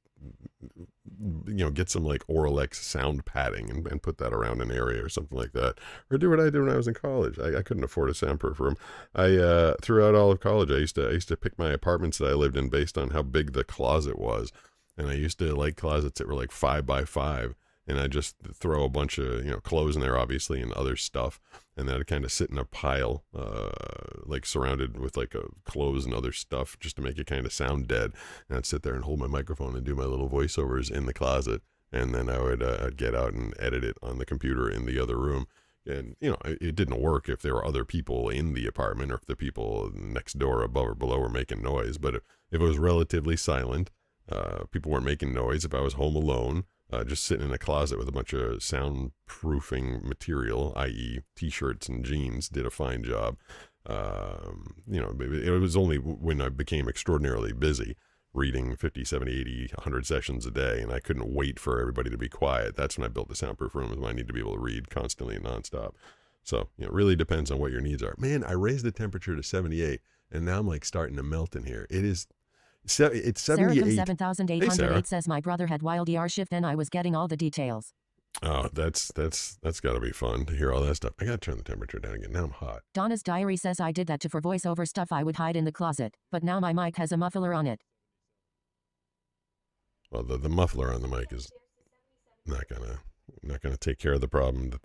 get some like Oralex sound padding and put that around an area or something like that. Or do what I did when I was in college. I couldn't afford a soundproof room. Throughout all of college, I used to pick my apartments that I lived in based on how big the closet was. And I used to like closets that were like 5 by 5. And I just throw a bunch of, clothes in there, obviously, and other stuff. And then I'd kind of sit in a pile, like surrounded with like clothes and other stuff just to make it kind of sound dead. And I'd sit there and hold my microphone and do my little voiceovers in the closet. And then I'd get out and edit it on the computer in the other room. And, it didn't work if there were other people in the apartment or if the people next door, above or below, were making noise. But if it was relatively silent, people weren't making noise. If I was home alone, just sitting in a closet with a bunch of soundproofing material, i.e. t-shirts and jeans, did a fine job. It was only when I became extraordinarily busy reading 50, 70, 80, 100 sessions a day, and I couldn't wait for everybody to be quiet. That's when I built the soundproof room, when I need to be able to read constantly and nonstop. So, it really depends on what your needs are. Man, I raised the temperature to 78, and now I'm like starting to melt in here. It's 78. Sarah from 7808 Hey, says my brother had wild ER shift and I was getting all the details. Oh, that's got to be fun to hear all that stuff. I got to turn the temperature down again. Now I'm hot. Donna's diary says I did that for voiceover stuff I would hide in the closet, but now my mic has a muffler on it. Well, the muffler on the mic is not gonna take care of the problem that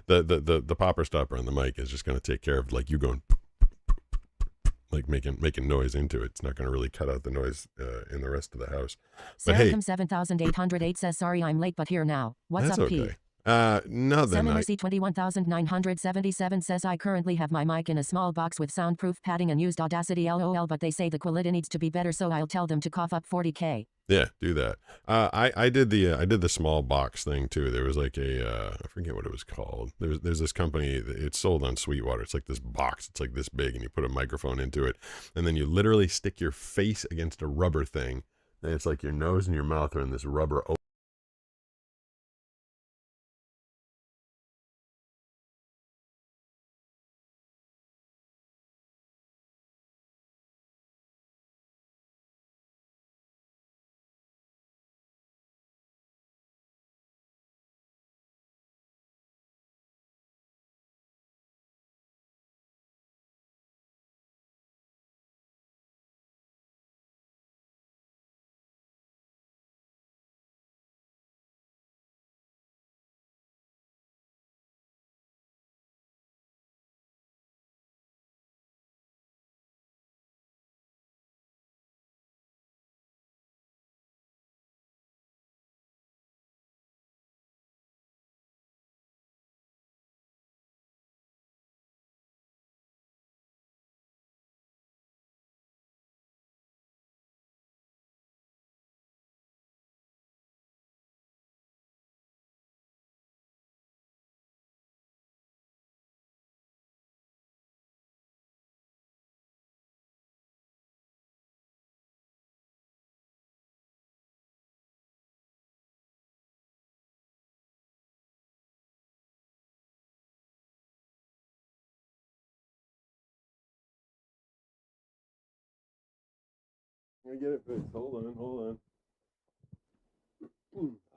the popper stopper on the mic is just gonna take care of, like you going like making noise into it. It's not going to really cut out the noise in the rest of the house. But Sarah from 7808 says sorry I'm late but here now. What's that's up, okay. P? No, then Semimercy 21977 says I currently have my mic in a small box with soundproof padding and used Audacity LOL, but they say the quality needs to be better, so I'll tell them to cough up 40K. Yeah, do that. I did the small box thing too. There was like I forget what it was called. There's this company, it's sold on Sweetwater. It's like this box. It's like this big, and you put a microphone into it, and then you literally stick your face against a rubber thing, and it's like your nose and your mouth are in this rubber. I get it fixed. Hold on.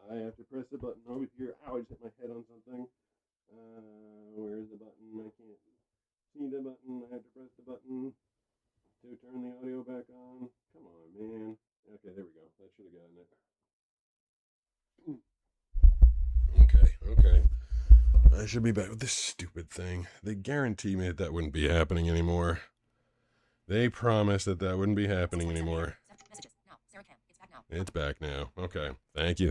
I have to press the button over here. Ow, I just hit my head on something. Where's the button? I can't see the button. I have to press the button to turn the audio back on. Come on, man. Okay, there we go. That should have gotten it. Okay. I should be back with this stupid thing. They guaranteed me that wouldn't be happening anymore. They promised that wouldn't be happening anymore. It's back now. Okay. Thank you.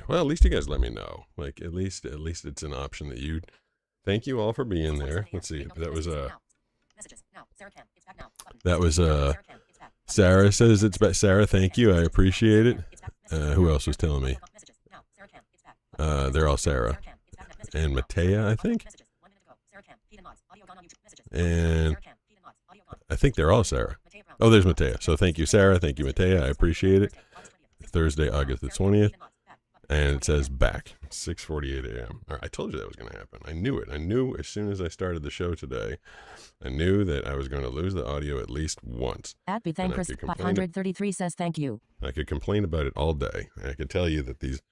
Well, at least you guys let me know. Like, at least it's an option that you... Thank you all for being there. Let's see. That was Sarah says it's back. Sarah, thank you. I appreciate it. Who else was telling me? They're all Sarah. And Matea, I think. And I think they're all Sarah. Oh, there's Matea. So thank you, Sarah. Thank you, Matea. I appreciate it. Thursday, August the 20th. And it says back, 6:48 a.m. All right, I told you that was going to happen. I knew it. I knew as soon as I started the show today, I knew that I was going to lose the audio at least once. At Bethanchris 533 says thank you. I could complain about it all day. I could tell you that these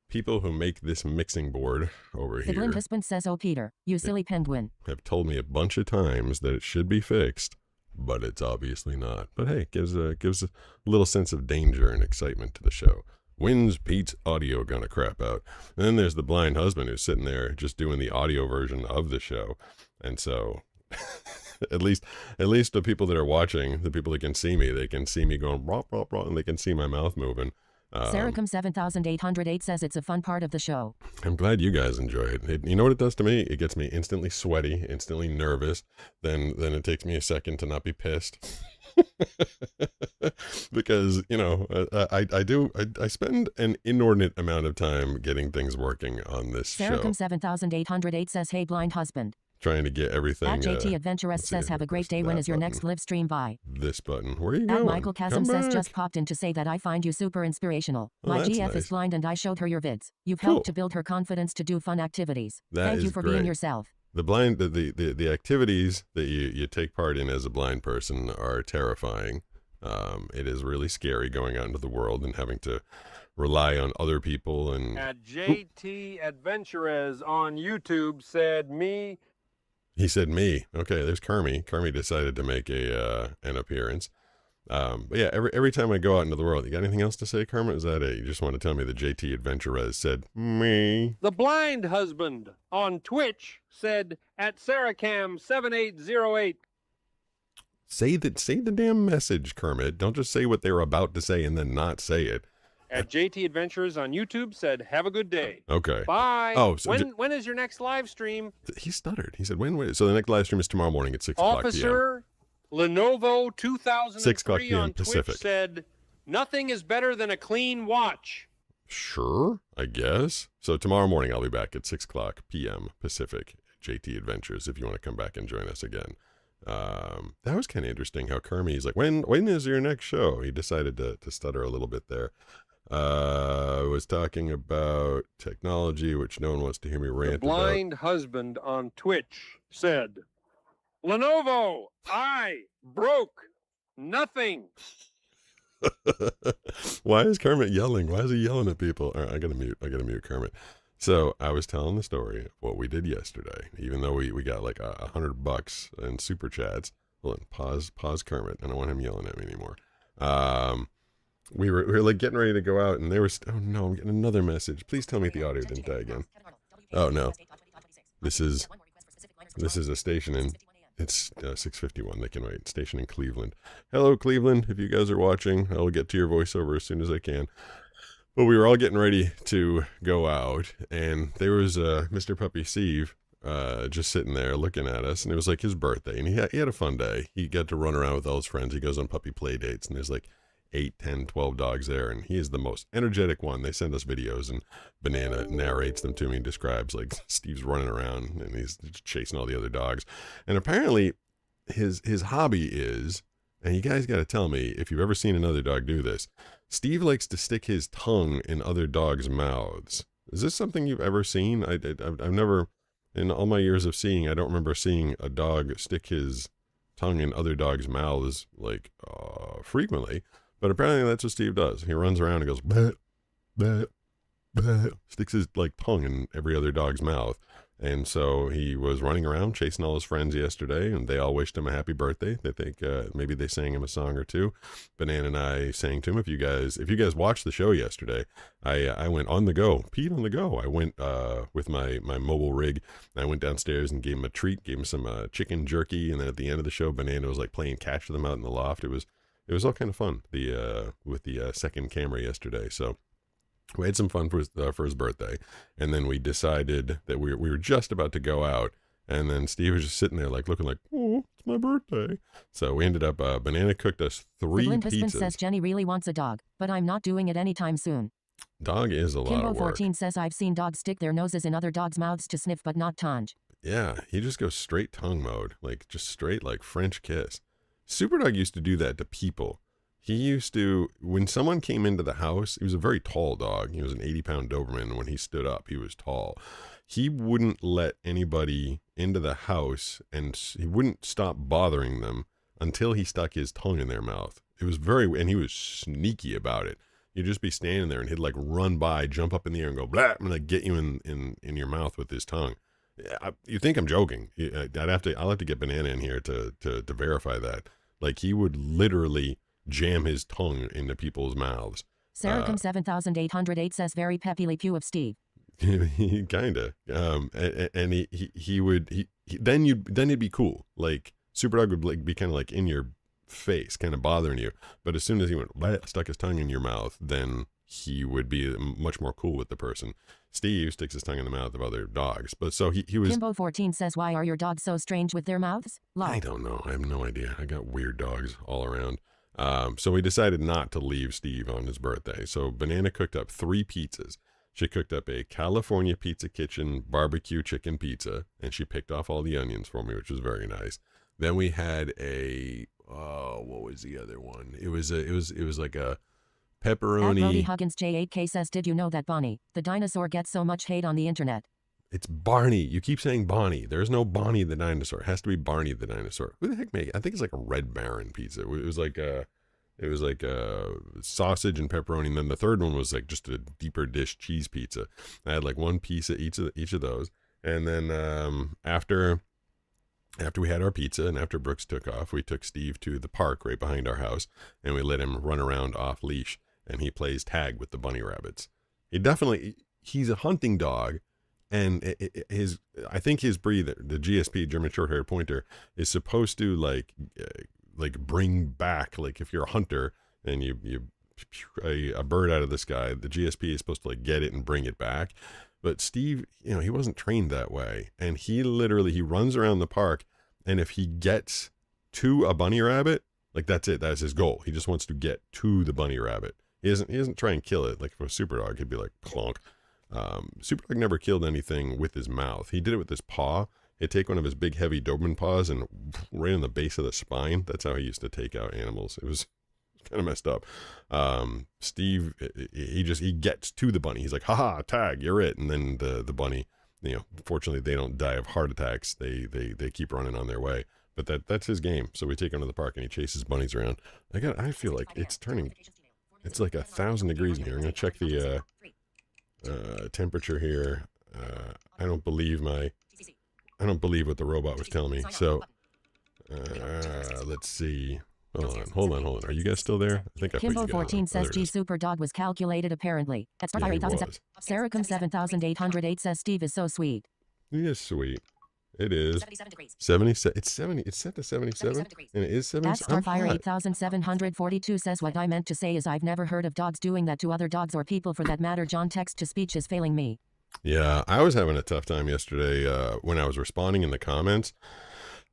people who make this mixing board over here, Hidland husband says, oh Peter, you silly penguin, have told me a bunch of times that it should be fixed, but it's obviously not. But hey, it gives a little sense of danger and excitement to the show. When's Pete's audio gonna crap out? And then there's the blind husband who's sitting there just doing the audio version of the show. And so at least the people that are watching, the people that can see me, they can see me going rah, rah, rah, and they can see my mouth moving. Saracom 7808 says it's a fun part of the show. I'm glad you guys enjoy it. You know what it does to me? It gets me instantly sweaty, instantly nervous. Then it takes me a second to not be pissed. Because, you know, I spend an inordinate amount of time getting things working on this show. Saracom 7808 says, hey blind husband. Trying to get everything. At JT Adventurous says, have a great day. When is your next live stream by? This button. Where are you going? At Michael Chasm says, just popped in to say that I find you super inspirational. My GF is blind and I showed her your vids. You've helped to build her confidence to do fun activities. Thank you for being yourself. The activities that you take part in as a blind person are terrifying. It is really scary going out into the world and having to rely on other people. And at JT Adventurez on YouTube said me. He said me. Okay, there's Kermie. Kermie decided to make an appearance. But yeah, every time I go out into the world, you got anything else to say, Kermit? Is that it? You just want to tell me that JT Adventurez said me? The blind husband on Twitch said at Saracam 7808. Say the damn message, Kermit. Don't just say what they were about to say and then not say it. At JT Adventures on YouTube said, have a good day. Okay. Bye. Oh, so when is your next live stream? He stuttered. He said, when? So the next live stream is tomorrow morning at 6 o'clock p.m. Officer Lenovo 2003 6 o'clock p.m. on Twitch Pacific. said, nothing is better than a clean watch. Sure, I guess. So tomorrow morning I'll be back at 6 o'clock p.m. Pacific at JT Adventures if you want to come back and join us again. That was kind of interesting how Kermie's like, when is your next show? He decided to stutter a little bit there. Was talking about technology, which no one wants to hear me rant about. The blind husband on Twitch said, Lenovo, I broke nothing. Why is Kermit yelling? Why is he yelling at people? All right, I gotta mute Kermit. So I was telling the story of what we did yesterday, even though we got like $100 in super chats. Hold on, pause Kermit. I don't want him yelling at me anymore. We were like getting ready to go out, and they were. Oh no, I'm getting another message. Please tell me the audio didn't die again. Oh no, this is a station in. It's 6:51. They can wait. Station in Cleveland. Hello, Cleveland. If you guys are watching, I'll get to your voiceover as soon as I can. But we were all getting ready to go out, and there was Mr. Puppy Steve just sitting there looking at us, and it was like his birthday, and he had a fun day. He got to run around with all his friends. He goes on puppy play dates, and there's like 8, 10, 12 dogs there, and he is the most energetic one. They send us videos, and Banana narrates them to me and describes like Steve's running around and he's chasing all the other dogs. And apparently his hobby is, and you guys got to tell me if you've ever seen another dog do this, Steve likes to stick his tongue in other dogs' mouths. Is this something you've ever seen? I've never, in all my years of seeing, I don't remember seeing a dog stick his tongue in other dogs' mouths like frequently. But apparently that's what Steve does. He runs around and goes, bleh, bleh, bleh, sticks his like tongue in every other dog's mouth. And so he was running around chasing all his friends yesterday, and they all wished him a happy birthday. They think maybe they sang him a song or two. Banana and I sang to him. If you guys watched the show yesterday, I went on the go, Pete on the go. I went with my mobile rig. I went downstairs and gave him a treat, gave him some chicken jerky, and then at the end of the show, Banana was like playing catch with them out in the loft. It was all kind of fun with the second camera yesterday. So we had some fun for his birthday, and then we decided that we were just about to go out, and then Steve was just sitting there like looking like, oh, it's my birthday. So we ended up, Banana cooked us 3 pizzas. Husband says Jenny really wants a dog, but I'm not doing it anytime soon. Dog is a lot of work. Kimbo14 says I've seen dogs stick their noses in other dogs' mouths to sniff, but not tongue. Yeah, he just goes straight tongue mode, like just straight like French kiss. Superdog used to do that to people. He used to, when someone came into the house, he was a very tall dog. He was an 80-pound Doberman. When he stood up, he was tall. He wouldn't let anybody into the house, and he wouldn't stop bothering them until he stuck his tongue in their mouth. It was and he was sneaky about it. He'd just be standing there, and he'd like run by, jump up in the air, and go, blah, I'm gonna get you in your mouth with his tongue. You think I'm joking? I'll have to get Banana in here to verify that. Like, he would literally jam his tongue into people's mouths. Saracom 7808 says very peppily pew of Steve. Kinda. And he would then he'd be cool. Like, Superdog would like be kind of like in your face, kind of bothering you. But as soon as he went stuck his tongue in your mouth, then he would be much more cool with the person. Steve sticks his tongue in the mouth of other dogs, but so he was. Kimbo 14 says, "Why are your dogs so strange with their mouths?" Love. I don't know. I have no idea. I got weird dogs all around. So we decided not to leave Steve on his birthday. So Banana cooked up 3 pizzas. She cooked up a California Pizza Kitchen barbecue chicken pizza, and she picked off all the onions for me, which was very nice. Then we had what was the other one? It was like a pepperoni. Brody Huggins J8K says, "Did you know that Bonnie, the dinosaur, gets so much hate on the internet?" It's Barney. You keep saying Bonnie. There's no Bonnie the dinosaur. It has to be Barney the dinosaur. Who the heck made it? I think it's like a Red Baron pizza. It was like sausage and pepperoni, and then the third one was like just a deeper dish cheese pizza. I had like 1 piece of each of those, and then after we had our pizza and after Brooks took off, we took Steve to the park right behind our house, and we let him run around off leash, and he plays tag with the bunny rabbits. He's a hunting dog. And I think his breed, the GSP, German Short-Haired Pointer, is supposed to like bring back, like if you're a hunter and you a bird out of the sky, the GSP is supposed to like get it and bring it back. But Steve, he wasn't trained that way, and he runs around the park, and if he gets to a bunny rabbit, like that's it, that's his goal. He just wants to get to the bunny rabbit. He doesn't try and kill it. Like if a super dog, he'd be like clonk. Superdog never killed anything with his mouth. He did it with his paw. He'd take one of his big heavy Doberman paws and right in the base of the spine. That's how he used to take out animals. It was kind of messed up. Steve, he gets to the bunny. He's like, haha, tag, you're it. And then the bunny, fortunately they don't die of heart attacks. They keep running on their way. But that's his game. So we take him to the park and he chases bunnies around. I feel like it's like 1,000 degrees in here. I'm gonna check the temperature here. I don't believe what the robot was telling me. So let's see. Hold on. Are you guys still there? I think I put you Kimbo guys 14 on. says G Super Dog was calculated apparently. At Yeah, he 8007. was. Saracom 7808 says Steve is so sweet. He is sweet. It is 77 degrees. 77. It's 70. It's set to 77, and it is 70. At Starfire 8742 says, "What I meant to say is I've never heard of dogs doing that to other dogs or people for that matter. John text-to-speech is failing me." Yeah, I was having a tough time yesterday when I was responding in the comments.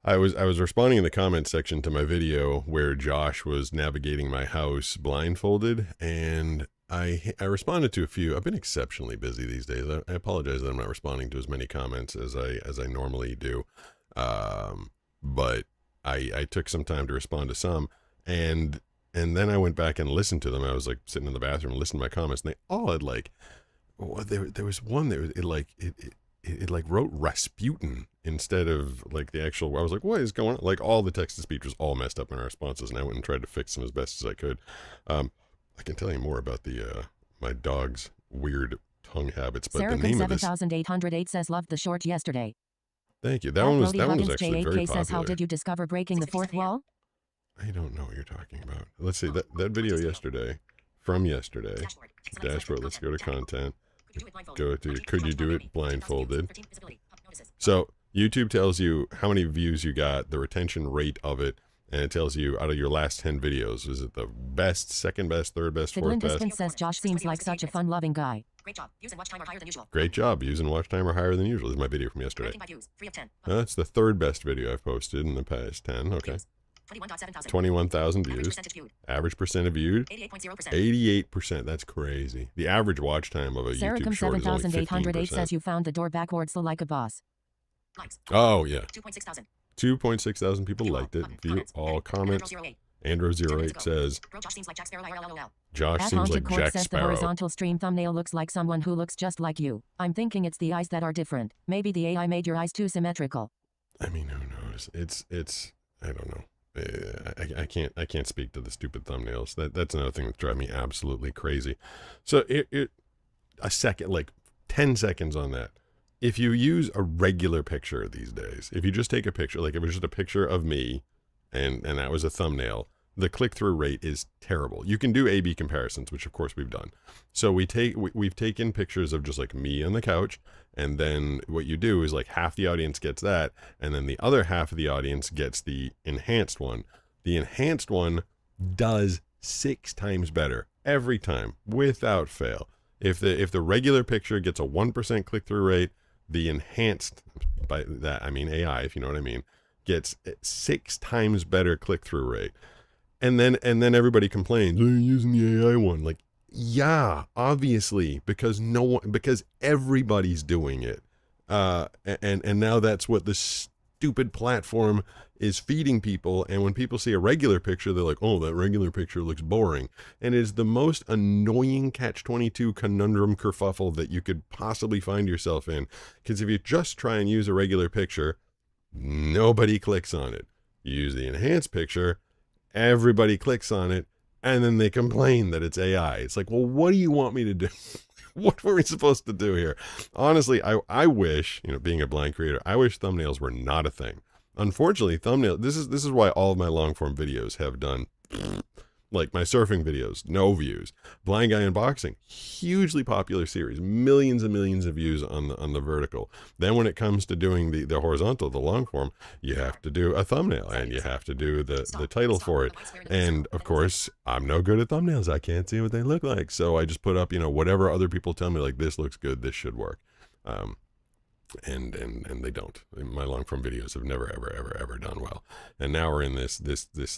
I was responding in the comments section to my video where Josh was navigating my house blindfolded, and I responded to a few. I've been exceptionally busy these days. I apologize that I'm not responding to as many comments as I normally do, but I took some time to respond to some, and then I went back and listened to them. I was like sitting in the bathroom and listening to my comments, and they all had like, there was one that it wrote Rasputin instead of like the actual. I was like, what is going on? Like all the text to speech was all messed up in our responses, and I went and tried to fix them as best as I could. I can tell you more about the my dog's weird tongue habits, but the name of this. 7808 says loved the short yesterday. Thank you. That one was actually very J8K popular. says, "How did you discover breaking the fourth wall?" I don't know what you're talking about. Let's see that video from yesterday. Dashboard. Let's go to content. Go to could you do it blindfolded? So YouTube tells you how many views you got, the retention rate of it, and it tells you out of your last 10 videos, is it the best, second best, third best, fourth best? Fiddlin says Josh seems like such a fun-loving guy. Great job. Views and watch time are higher than usual. Great job. Views and watch time are higher than usual. This is my video from yesterday. 3 of 10. That's the third best video I've posted in the past 10. Okay. 21,000 views. Average percent of viewed. 88%. 88%. That's crazy. The average watch time of a YouTube short is only 7808 says 15%. you found the door backwards like a boss. Oh, yeah. 2.6 thousand people liked it. View all comments. Andrew08 says, Josh seems like Jack Sparrow. Josh seems like Jack says the Sparrow. horizontal stream thumbnail looks like someone who looks just like you. I'm thinking it's the eyes that are different. Maybe the AI made your eyes too symmetrical. I mean, who knows? It's I don't know. I can't speak to the stupid thumbnails. That's another thing that's driving me absolutely crazy. So a second, like 10 seconds on that. If you use a regular picture these days, if you just take a picture, like if it was just a picture of me and that was a thumbnail, the click-through rate is terrible. You can do A/B comparisons, which of course we've done. So we've taken pictures of just like me on the couch, and then what you do is like half the audience gets that, and then the other half of the audience gets the enhanced one. The enhanced one does 6 times better every time, without fail. If the regular picture gets a 1% click-through rate, the enhanced, by that I mean AI, if you know what I mean, gets 6 times better click-through rate. And then everybody complains, oh, you're using the AI one. Like, yeah, obviously, because everybody's doing it. And now that's what the stupid platform is feeding people. And when people see a regular picture, they're like, oh, that regular picture looks boring. And it is the most annoying catch-22 conundrum kerfuffle that you could possibly find yourself in. Because if you just try and use a regular picture, nobody clicks on it. You use the enhanced picture, everybody clicks on it, and then they complain that it's AI. It's like, well, what do you want me to do? What were we supposed to do here? Honestly, I wish, being a blind creator, I wish thumbnails were not a thing. Unfortunately, this is why all of my long form videos have done, like my surfing videos, no views. Blind Guy Unboxing, hugely popular series, millions and millions of views on the vertical. Then when it comes to doing the horizontal, the long form, you have to do a thumbnail and you have to do the title for it. And of course, I'm no good at thumbnails. I can't see what they look like. So I just put up, whatever other people tell me, like, this looks good, this should work. And they don't. My long form videos have never ever done well. And now we're in this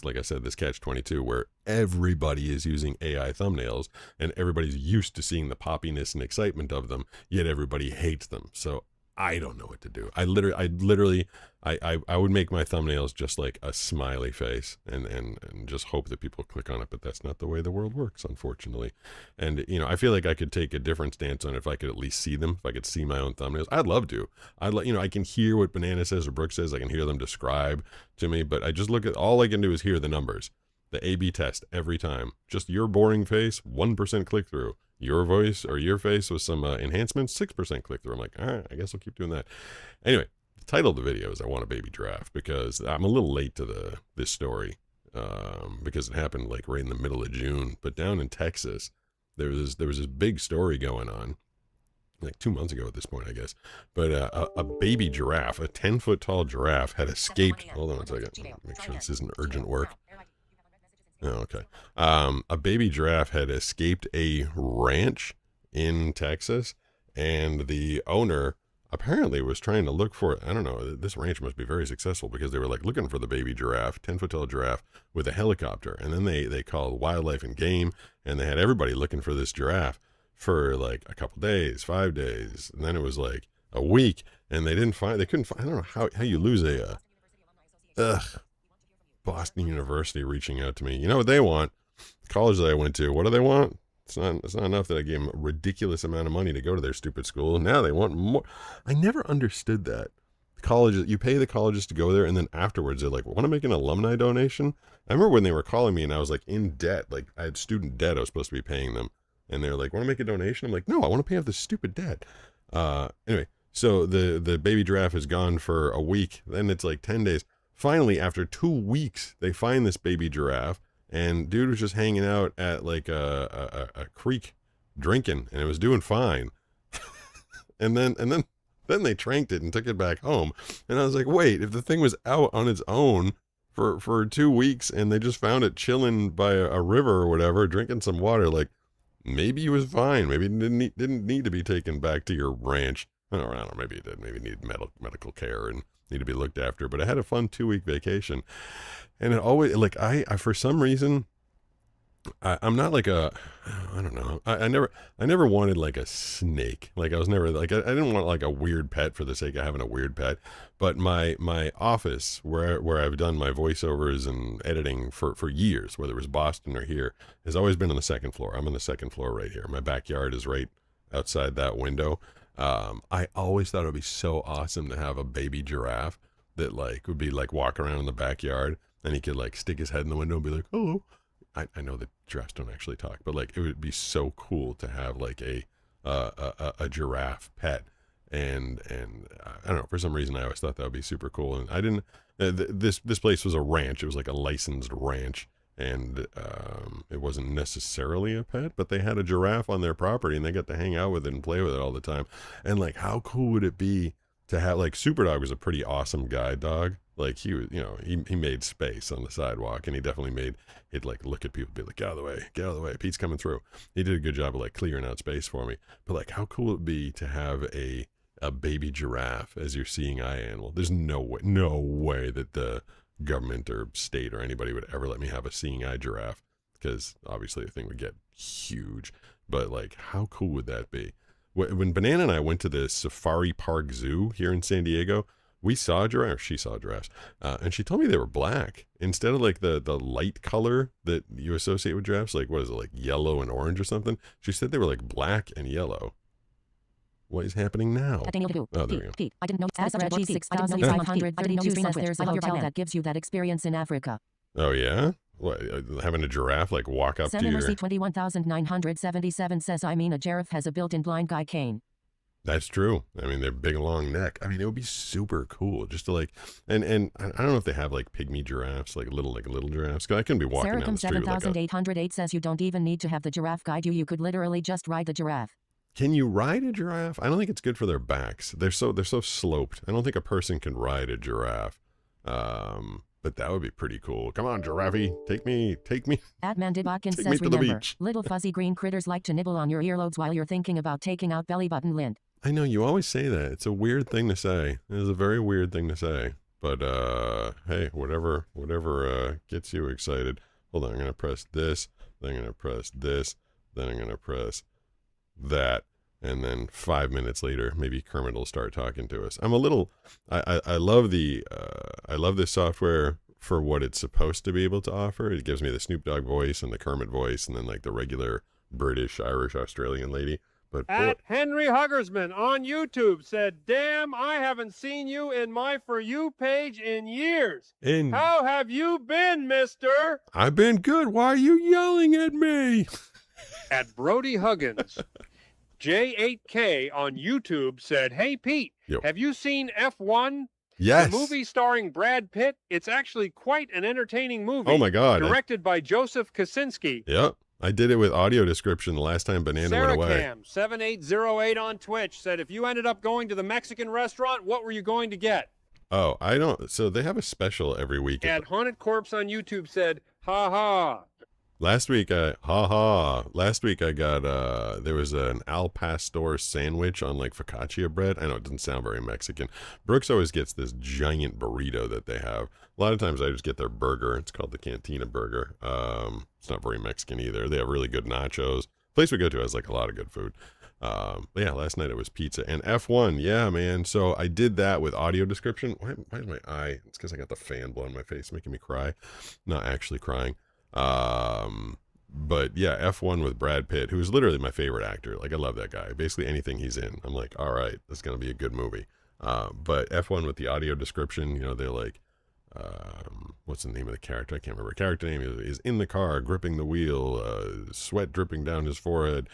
like I said, this catch-22 where everybody is using AI thumbnails and everybody's used to seeing the poppiness and excitement of them, yet everybody hates them. So I don't know what to do. I literally would make my thumbnails just like a smiley face and just hope that people click on it, but that's not the way the world works, unfortunately. And, I feel like I could take a different stance on it if I could at least see them, if I could see my own thumbnails. I'd love to. I can hear what Banana says or Brooke says. I can hear them describe to me, but I just all I can do is hear the numbers. The A/B test every time. Just your boring face, 1% click through. Your voice or your face with some enhancements, 6% click through. I'm like, all right, I guess I'll keep doing that. Anyway, the title of the video is I Want a Baby Giraffe, because I'm a little late to this story because it happened like right in the middle of June. But down in Texas, there was this big story going on, like 2 months ago at this point, I guess. But a baby giraffe, a 10-foot tall giraffe, had escaped. Hold on one second. Make sure this isn't urgent work. Oh, okay. A baby giraffe had escaped a ranch in Texas, and the owner apparently was trying to look for it. I don't know. This ranch must be very successful because they were like looking for the baby giraffe, 10-foot tall giraffe, with a helicopter. And then they called Wildlife and Game, and they had everybody looking for this giraffe for like a couple days, 5 days, and then it was like a week, and they couldn't find. I don't know how you lose Boston University reaching out to me. You know what they want? The college that I went to. What do they want? It's not enough that I gave them a ridiculous amount of money to go to their stupid school. Now they want more. I never understood that. Colleges, you pay the colleges to go there, and then afterwards they're like, want to make an alumni donation? I remember when they were calling me and I was like in debt. Like I had student debt I was supposed to be paying them. And they're like, want to make a donation? I'm like, no, I want to pay off this stupid debt. Anyway, so the baby giraffe is gone for a week. Then it's like 10 days. Finally, after 2 weeks, they find this baby giraffe, and dude was just hanging out at like a creek drinking, and it was doing fine. and then they tranked it and took it back home. And I was like, wait, if the thing was out on its own for 2 weeks and they just found it chilling by a river or whatever, drinking some water, like maybe he was fine. Maybe it didn't need to be taken back to your ranch. I don't know, maybe it did. Maybe it needed medical care and need to be looked after. But I had a fun 2-week vacation, and it always, like, I for some reason, I'm not like I don't know. I never wanted like a snake. Like I was never like, I didn't want like a weird pet for the sake of having a weird pet. But my office where I've done my voiceovers and editing for years, whether it was Boston or here, has always been on the second floor. I'm on the second floor right here. My backyard is right outside that window. I always thought it would be so awesome to have a baby giraffe that like would be like walk around in the backyard and he could like stick his head in the window and be like, hello. I know that giraffes don't actually talk, but like it would be so cool to have like a giraffe pet, and I don't know, for some reason I always thought that would be super cool. And I didn't. This place was a ranch. It was like a licensed ranch, and it wasn't necessarily a pet, but they had a giraffe on their property, and they got to hang out with it and play with it all the time. And like, how cool would it be to have like Superdog was a pretty awesome guide dog. Like he was, he made space on the sidewalk, and he definitely he'd like look at people, be like, get out of the way, Pete's coming through. He did a good job of like clearing out space for me. But like, how cool would it be to have a baby giraffe as your seeing eye animal? There's no way that the government or state or anybody would ever let me have a seeing eye giraffe, because obviously the thing would get huge. But like, how cool would that be? When Banana and I went to the Safari Park Zoo here in San Diego, we saw a giraffe, she saw giraffes, and she told me they were black instead of like the light color that you associate with giraffes. Like, what is it, like yellow and orange or something? She said they were like black and yellow. What is happening now? Oh, there we go. Pete, I didn't know SRG 6500. I didn't know there's a hotel that gives you that experience in Africa. Oh, yeah? What, having a giraffe like walk up to your... Senator 21977 says, I mean, a giraffe has a built-in blind guy cane. That's true. I mean, they're big, long neck. I mean, it would be super cool just to like, and I don't know if they have like pygmy giraffes, like little giraffes. Cause I couldn't be walking down the street with like 7808 says you don't even need to have the giraffe guide you. You could literally just ride the giraffe. Can you ride a giraffe? I don't think it's good for their backs. They're so sloped. I don't think a person can ride a giraffe. But that would be pretty cool. Come on, giraffe, take me. Mandibotkin says, remember, little fuzzy green critters like to nibble on your earlobes while you're thinking about taking out belly button lint. I know, you always say that. It's a weird thing to say. It is a very weird thing to say. But, hey, whatever gets you excited. Hold on, I'm going to press this, then I'm going to press this, then I'm going to press that. And then 5 minutes later, maybe Kermit will start talking to us. I love this software for what it's supposed to be able to offer. It gives me the Snoop Dogg voice and the Kermit voice, and then like the regular British, Irish, Australian lady. But at Henry Huggersman on YouTube said, damn, I haven't seen you in my For You page in years. How have you been, mister? I've been good. Why are you yelling at me? At Brody Huggins, J8K on YouTube said, hey, Pete, have you seen F1? Yes. The movie starring Brad Pitt. It's actually quite an entertaining movie. Oh, my God. Directed by Joseph Kosinski. Yep. I did it with audio description the last time Banana went away. Saracam 7808 on Twitch said, if you ended up going to the Mexican restaurant, what were you going to get? Oh, I don't. So they have a special every week. And Haunted Corpse on YouTube said, ha ha. Last week I got, there was an al pastor sandwich on like focaccia bread. I know it doesn't sound very Mexican. Brooks always gets this giant burrito that they have. A lot of times I just get their burger. It's called the Cantina Burger. It's not very Mexican either. They have really good nachos. The place we go to has like a lot of good food. But yeah, last night it was pizza and F1. Yeah, man. So I did that with audio description. Why is my eye? It's because I got the fan blowing in my face, making me cry. Not actually crying. But yeah, F1 with Brad Pitt, who is literally my favorite actor. Like, I love that guy. Basically anything he's in, I'm like, all right, this is going to be a good movie. But F1 with the audio description, they're like, what's the name of the character? I can't remember. Character name is in the car, gripping the wheel, sweat dripping down his forehead,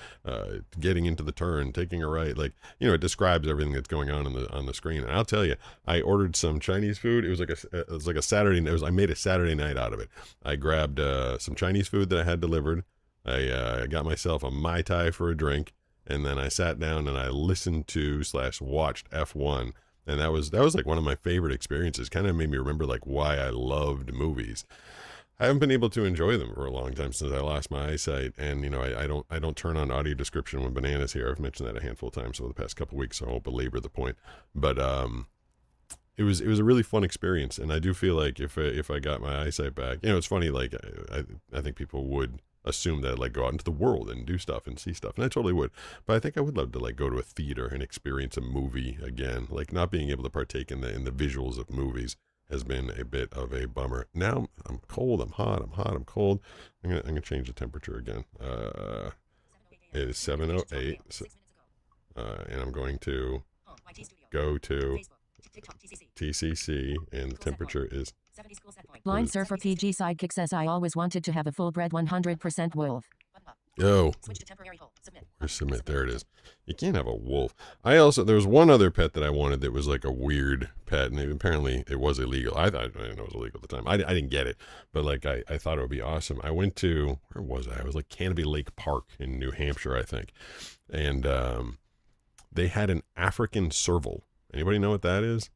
getting into the turn, taking a right. Like, it describes everything that's going on the screen. And I'll tell you, I ordered some Chinese food. It was like a Saturday. I made a Saturday night out of it. I grabbed some Chinese food that I had delivered. I got myself a Mai Tai for a drink, and then I sat down and I listened to / watched F1. And that was like one of my favorite experiences. Kind of made me remember like why I loved movies. I haven't been able to enjoy them for a long time since I lost my eyesight, and I don't turn on audio description when Banana's here. I've mentioned that a handful of times over the past couple of weeks, so I won't belabor the point. But it was a really fun experience, and I do feel like if I got my eyesight back, it's funny. Like I think people would assume that I'd like go out into the world and do stuff and see stuff, and I totally would. But I think I would love to like go to a theater and experience a movie again. Like not being able to partake in the visuals of movies has been a bit of a bummer. Now I'm cold, I'm hot, I'm cold. I'm gonna change the temperature again. It is 7:08, and I'm going to go to TCC, and the temperature is. Blind Surfer PG Sidekick says I always wanted to have a full-bred 100% wolf. Oh, where's submit? There it is. You can't have a wolf. There was one other pet that I wanted that was like a weird pet, and apparently it was illegal. I didn't know it was illegal at the time. I didn't get it, but like I thought it would be awesome. I went to, where was I? I was like Canopy Lake Park in New Hampshire, I think, and they had an African serval. Anybody know what that is?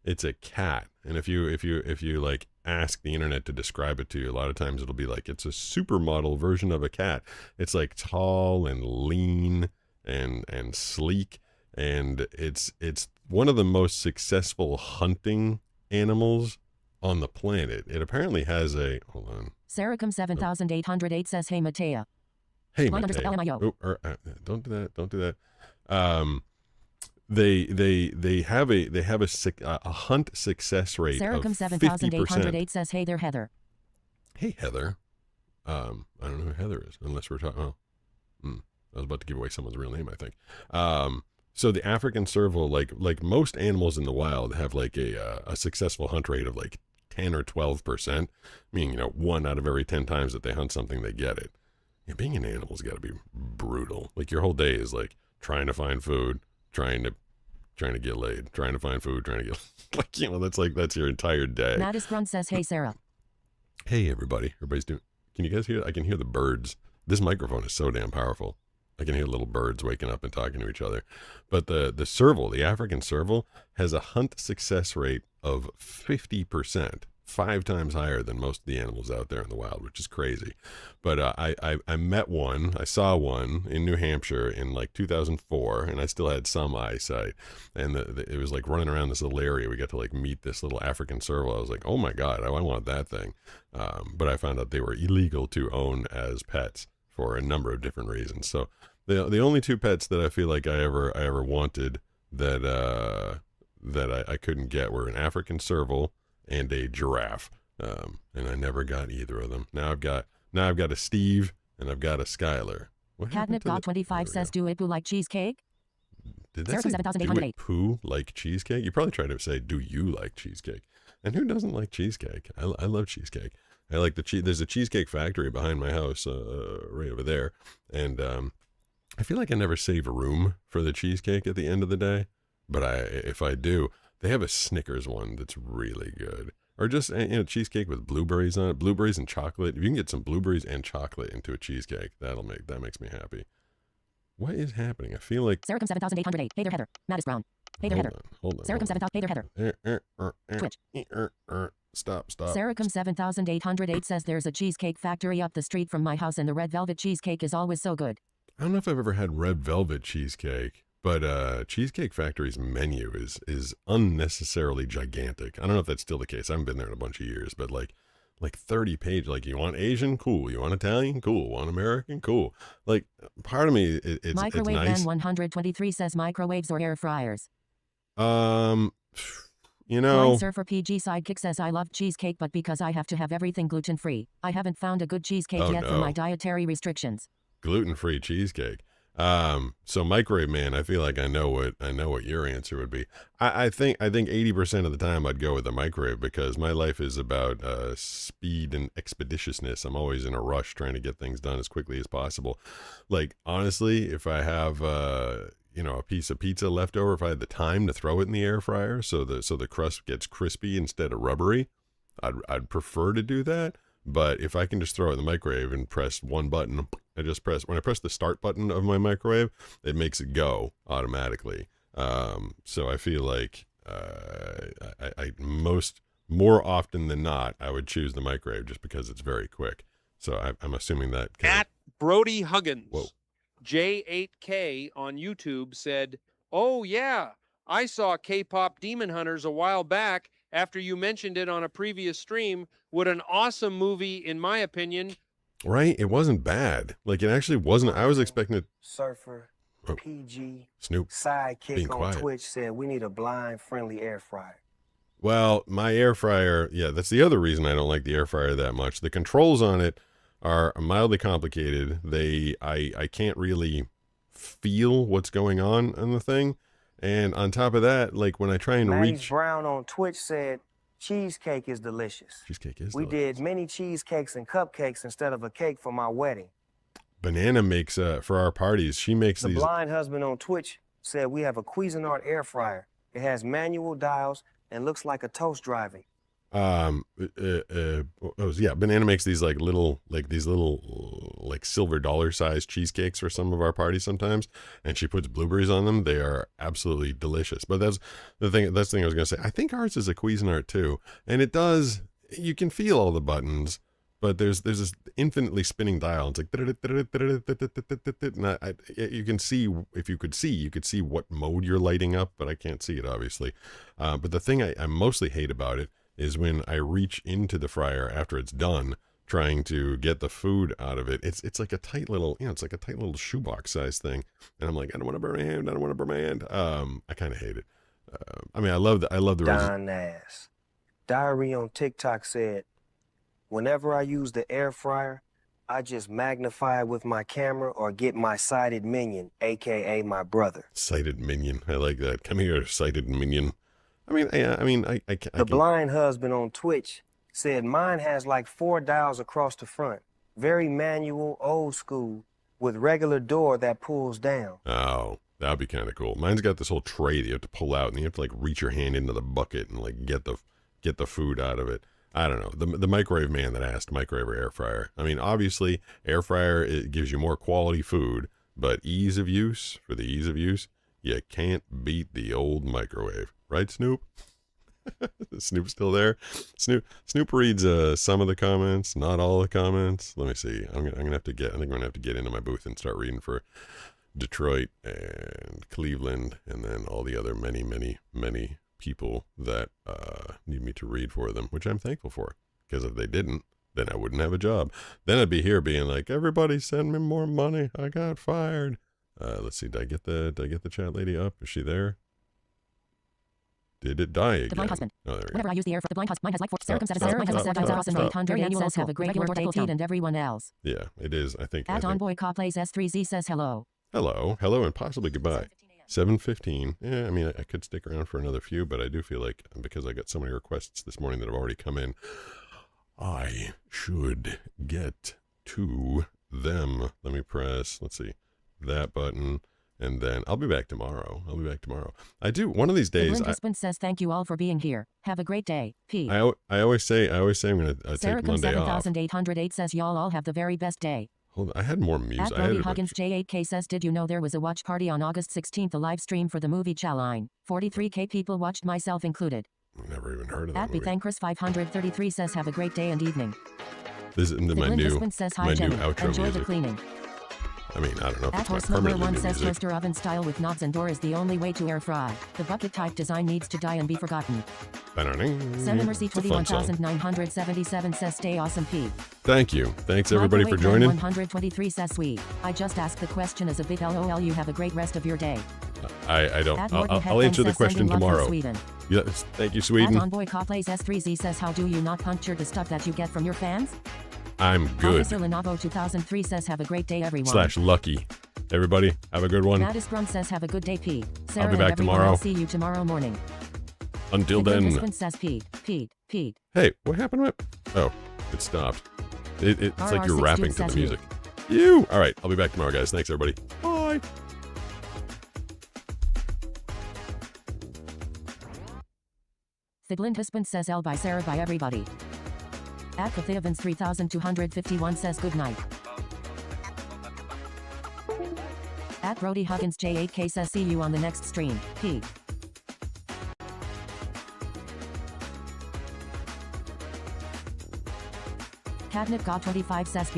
It's a cat, and if you like ask the internet to describe it to you, a lot of times it'll be like it's a supermodel version of a cat. It's like tall and lean and sleek, and it's one of the most successful hunting animals on the planet. It apparently has a hold on. Saracom 7808 says, "Hey Matea." Hey Matea. Don't do that. Don't do that. They have a hunt success rate Saracom of 7808 says, "Hey there, Heather." Hey Heather. I don't know who Heather is unless we're talking. I was about to give away someone's real name, I think. So the African serval, like most animals in the wild, have like a successful hunt rate of like 10 or 12%, meaning 1 out of every 10 times that they hunt something, they get it. Yeah, being an animal's got to be brutal. Like your whole day is like trying to find food. Trying to get laid, trying to find food, trying to get that's your entire day. Mattis Brun says, "Hey Sarah." Hey everybody, everybody's doing. Can you guys hear? I can hear the birds. This microphone is so damn powerful. I can hear little birds waking up and talking to each other. But the serval, the African serval, has a hunt success rate of 50%. 5 times higher than most of the animals out there in the wild, which is crazy. But I met one, I saw one in New Hampshire in like 2004, and I still had some eyesight. And it was like running around this little area. We got to like meet this little African serval. I was like, oh my God, I want that thing. But I found out they were illegal to own as pets for a number of different reasons. So the only 2 pets that I feel like I ever wanted that I couldn't get were an African serval and a giraffe, and I never got either of them. Now I've got a Steve and I've got a Skylar. Catnip God 25 says, "Do it poo like cheesecake?" Did that say do it poo like cheesecake? You probably tried to say, "Do you like cheesecake?" And who doesn't like cheesecake? I love cheesecake. I like the cheese. There's a cheesecake factory behind my house, right over there, and I feel like I never save room for the cheesecake at the end of the day. But if I do. They have a Snickers one that's really good. Or just cheesecake with blueberries on it. Blueberries and chocolate. If you can get some blueberries and chocolate into a cheesecake, that makes me happy. What is happening? I feel like Saracom 7808. Hey there, Heather. Mattis Brown. Hey there, Heather. Hold on. Saracom 7000. Hey there, Heather. Twitch. Stop. Saracom 7808 says, "There's a cheesecake factory up the street from my house, and the red velvet cheesecake is always so good." I don't know if I've ever had red velvet cheesecake. But Cheesecake Factory's menu is unnecessarily gigantic. I don't know if that's still the case. I haven't been there in a bunch of years, but like 30 pages. Like, you want Asian? Cool. You want Italian? Cool. Want American? Cool. Like, part of me, it's Microwave nice. Man 123 says, "Microwaves or air fryers?" Blind Surfer PG Sidekick says, "I love cheesecake, but because I have to have everything gluten-free, I haven't found a good cheesecake yet for my dietary restrictions." Gluten-free cheesecake. So Microwave Man, I feel like I know what your answer would be. I think 80% of the time I'd go with the microwave, because my life is about speed and expeditiousness. I'm always in a rush trying to get things done as quickly as possible. Like, honestly, if I have a piece of pizza left over, if I had the time to throw it in the air fryer so the crust gets crispy instead of rubbery, I'd prefer to do that. But if I can just throw it in the microwave and press one button, when I press the start button of my microwave, it makes it go automatically. So I feel like more often than not, I would choose the microwave just because it's very quick. So I'm assuming that. At Brody Huggins, Whoa. J8K on YouTube said, "Oh yeah, I saw K-pop Demon Hunters a while back after you mentioned it on a previous stream. What an awesome movie, in my opinion. Right? It wasn't bad. Like, it actually wasn't. I was expecting it. Surfer, Oh, PG, Snoop being Sidekick on quiet. Twitch said we need a blind-friendly air fryer. Well, my air fryer, yeah, that's the other reason I don't like the air fryer that much. The controls on it are mildly complicated. I can't really feel what's going on the thing. And on top of that, like when I try and Maddie's reach... Brown on Twitch said cheesecake is delicious. Cheesecake is We delicious. did mini cheesecakes and cupcakes instead of a cake for my wedding. Banana makes, for our parties, she makes The these... blind husband on Twitch said we have a Cuisinart air fryer. It has manual dials and looks like a toast driving. Yeah, Banana makes these like silver dollar sized cheesecakes for some of our parties sometimes, and she puts blueberries on them. They are absolutely delicious. But that's the thing I was gonna say. I think ours is a Cuisinart too, and it does. You can feel all the buttons, but there's this infinitely spinning dial. It's like you can see, if you could see what mode you're lighting up, but I can't see it obviously. But the thing I mostly hate about it is when I reach into the fryer after it's done, trying to get the food out of it. It's like a tight little, it's like a tight little shoebox size thing, and I'm like, I don't want to burn my hand. I don't want to burn my hand. I kind of hate it. I mean, I love the Don Ass. Diary on TikTok said, whenever I use the air fryer, I just magnify it with my camera or get my sighted minion, aka my brother. Sighted minion. I like that. Come here, sighted minion. The blind husband on Twitch said mine has like 4 dials across the front. Very manual, old school, with regular door that pulls down. Oh, that'd be kind of cool. Mine's got this whole tray that you have to pull out, and you have to like reach your hand into the bucket and like get the food out of it. I don't know. The microwave man that asked, microwave or air fryer. I mean, obviously, air fryer, it gives you more quality food, but for the ease of use, you can't beat the old microwave. Right, Snoop? Snoop's still there. Snoop reads some of the comments, not all the comments. Let me see. I think I'm gonna have to get into my booth and start reading for Detroit and Cleveland, and then all the other many people that need me to read for them, which I'm thankful for. Because if they didn't, then I wouldn't have a job. Then I'd be here being like, everybody send me more money. I got fired. Let's see. Did I get the chat lady up? Is she there? Did it die again? The blind husband. Oh, there we go. Whenever I use the air fryer, the blind husband, mine has like 4. Sarah comes out as 7,800 says have a great birthday, Pete, and everyone else. Yeah, it is. I think. At On Boy Ca plays S3Z says hello. Hello, and possibly goodbye. 7:15. Yeah, I mean, I could stick around for another few, but I do feel like because I got so many requests this morning that have already come in, I should get to them. Let me press. Let's see, that button. And then I'll be back tomorrow. I do one of these days. The husband says thank you all for being here. Have a great day, Pete. I always say I'm gonna take Monday off. 7808 says y'all all have the very best day. Hold on, I had more music. At Brody Huggins J8K says, did you know there was a watch party on August 16th, a live stream for the movie Chaline? 43K people watched, myself included. Never even heard of that At movie. Bethankris 533 says, have a great day and evening. This is my new outro Enjoy music. the cleaning. I mean, I don't know if At it's my Horse Number permanently 1 new says music. toaster oven style with knobs and door is the only way to air fry. The bucket type design needs to die and be forgotten. Mercy It's a fun song. 21977 says stay awesome, Pete. Thank you. Thanks everybody for joining. 123 says sweet. I just asked the question as a big LOL. You have a great rest of your day. I don't. At Morgan I'll answer the says, question sending love from tomorrow. Sweden. Yes, thank you, At Sweden. On Boy Ca plays S3Z says, how do you not puncture the stuff that you get from your fans? I'm good. Officer Lenovo 2003 says, have a great day, everyone. /lucky. Everybody, have a good one. Maddis Brun says, have a good day, Pete. Sarah I'll be and back everyone, tomorrow. I'll see you tomorrow morning. Until The then. husband says, Pete. Hey, what happened to it? Oh, it stopped. It's like you're RR6 rapping dude to the says music. You. All right, I'll be back tomorrow, guys. Thanks, everybody. Bye. The blind husband says, L by Sarah by everybody. At Evans 3251 says, good night. At Brody Huggins J8K says, see you on the next stream, Pete. Catnip God 25 says,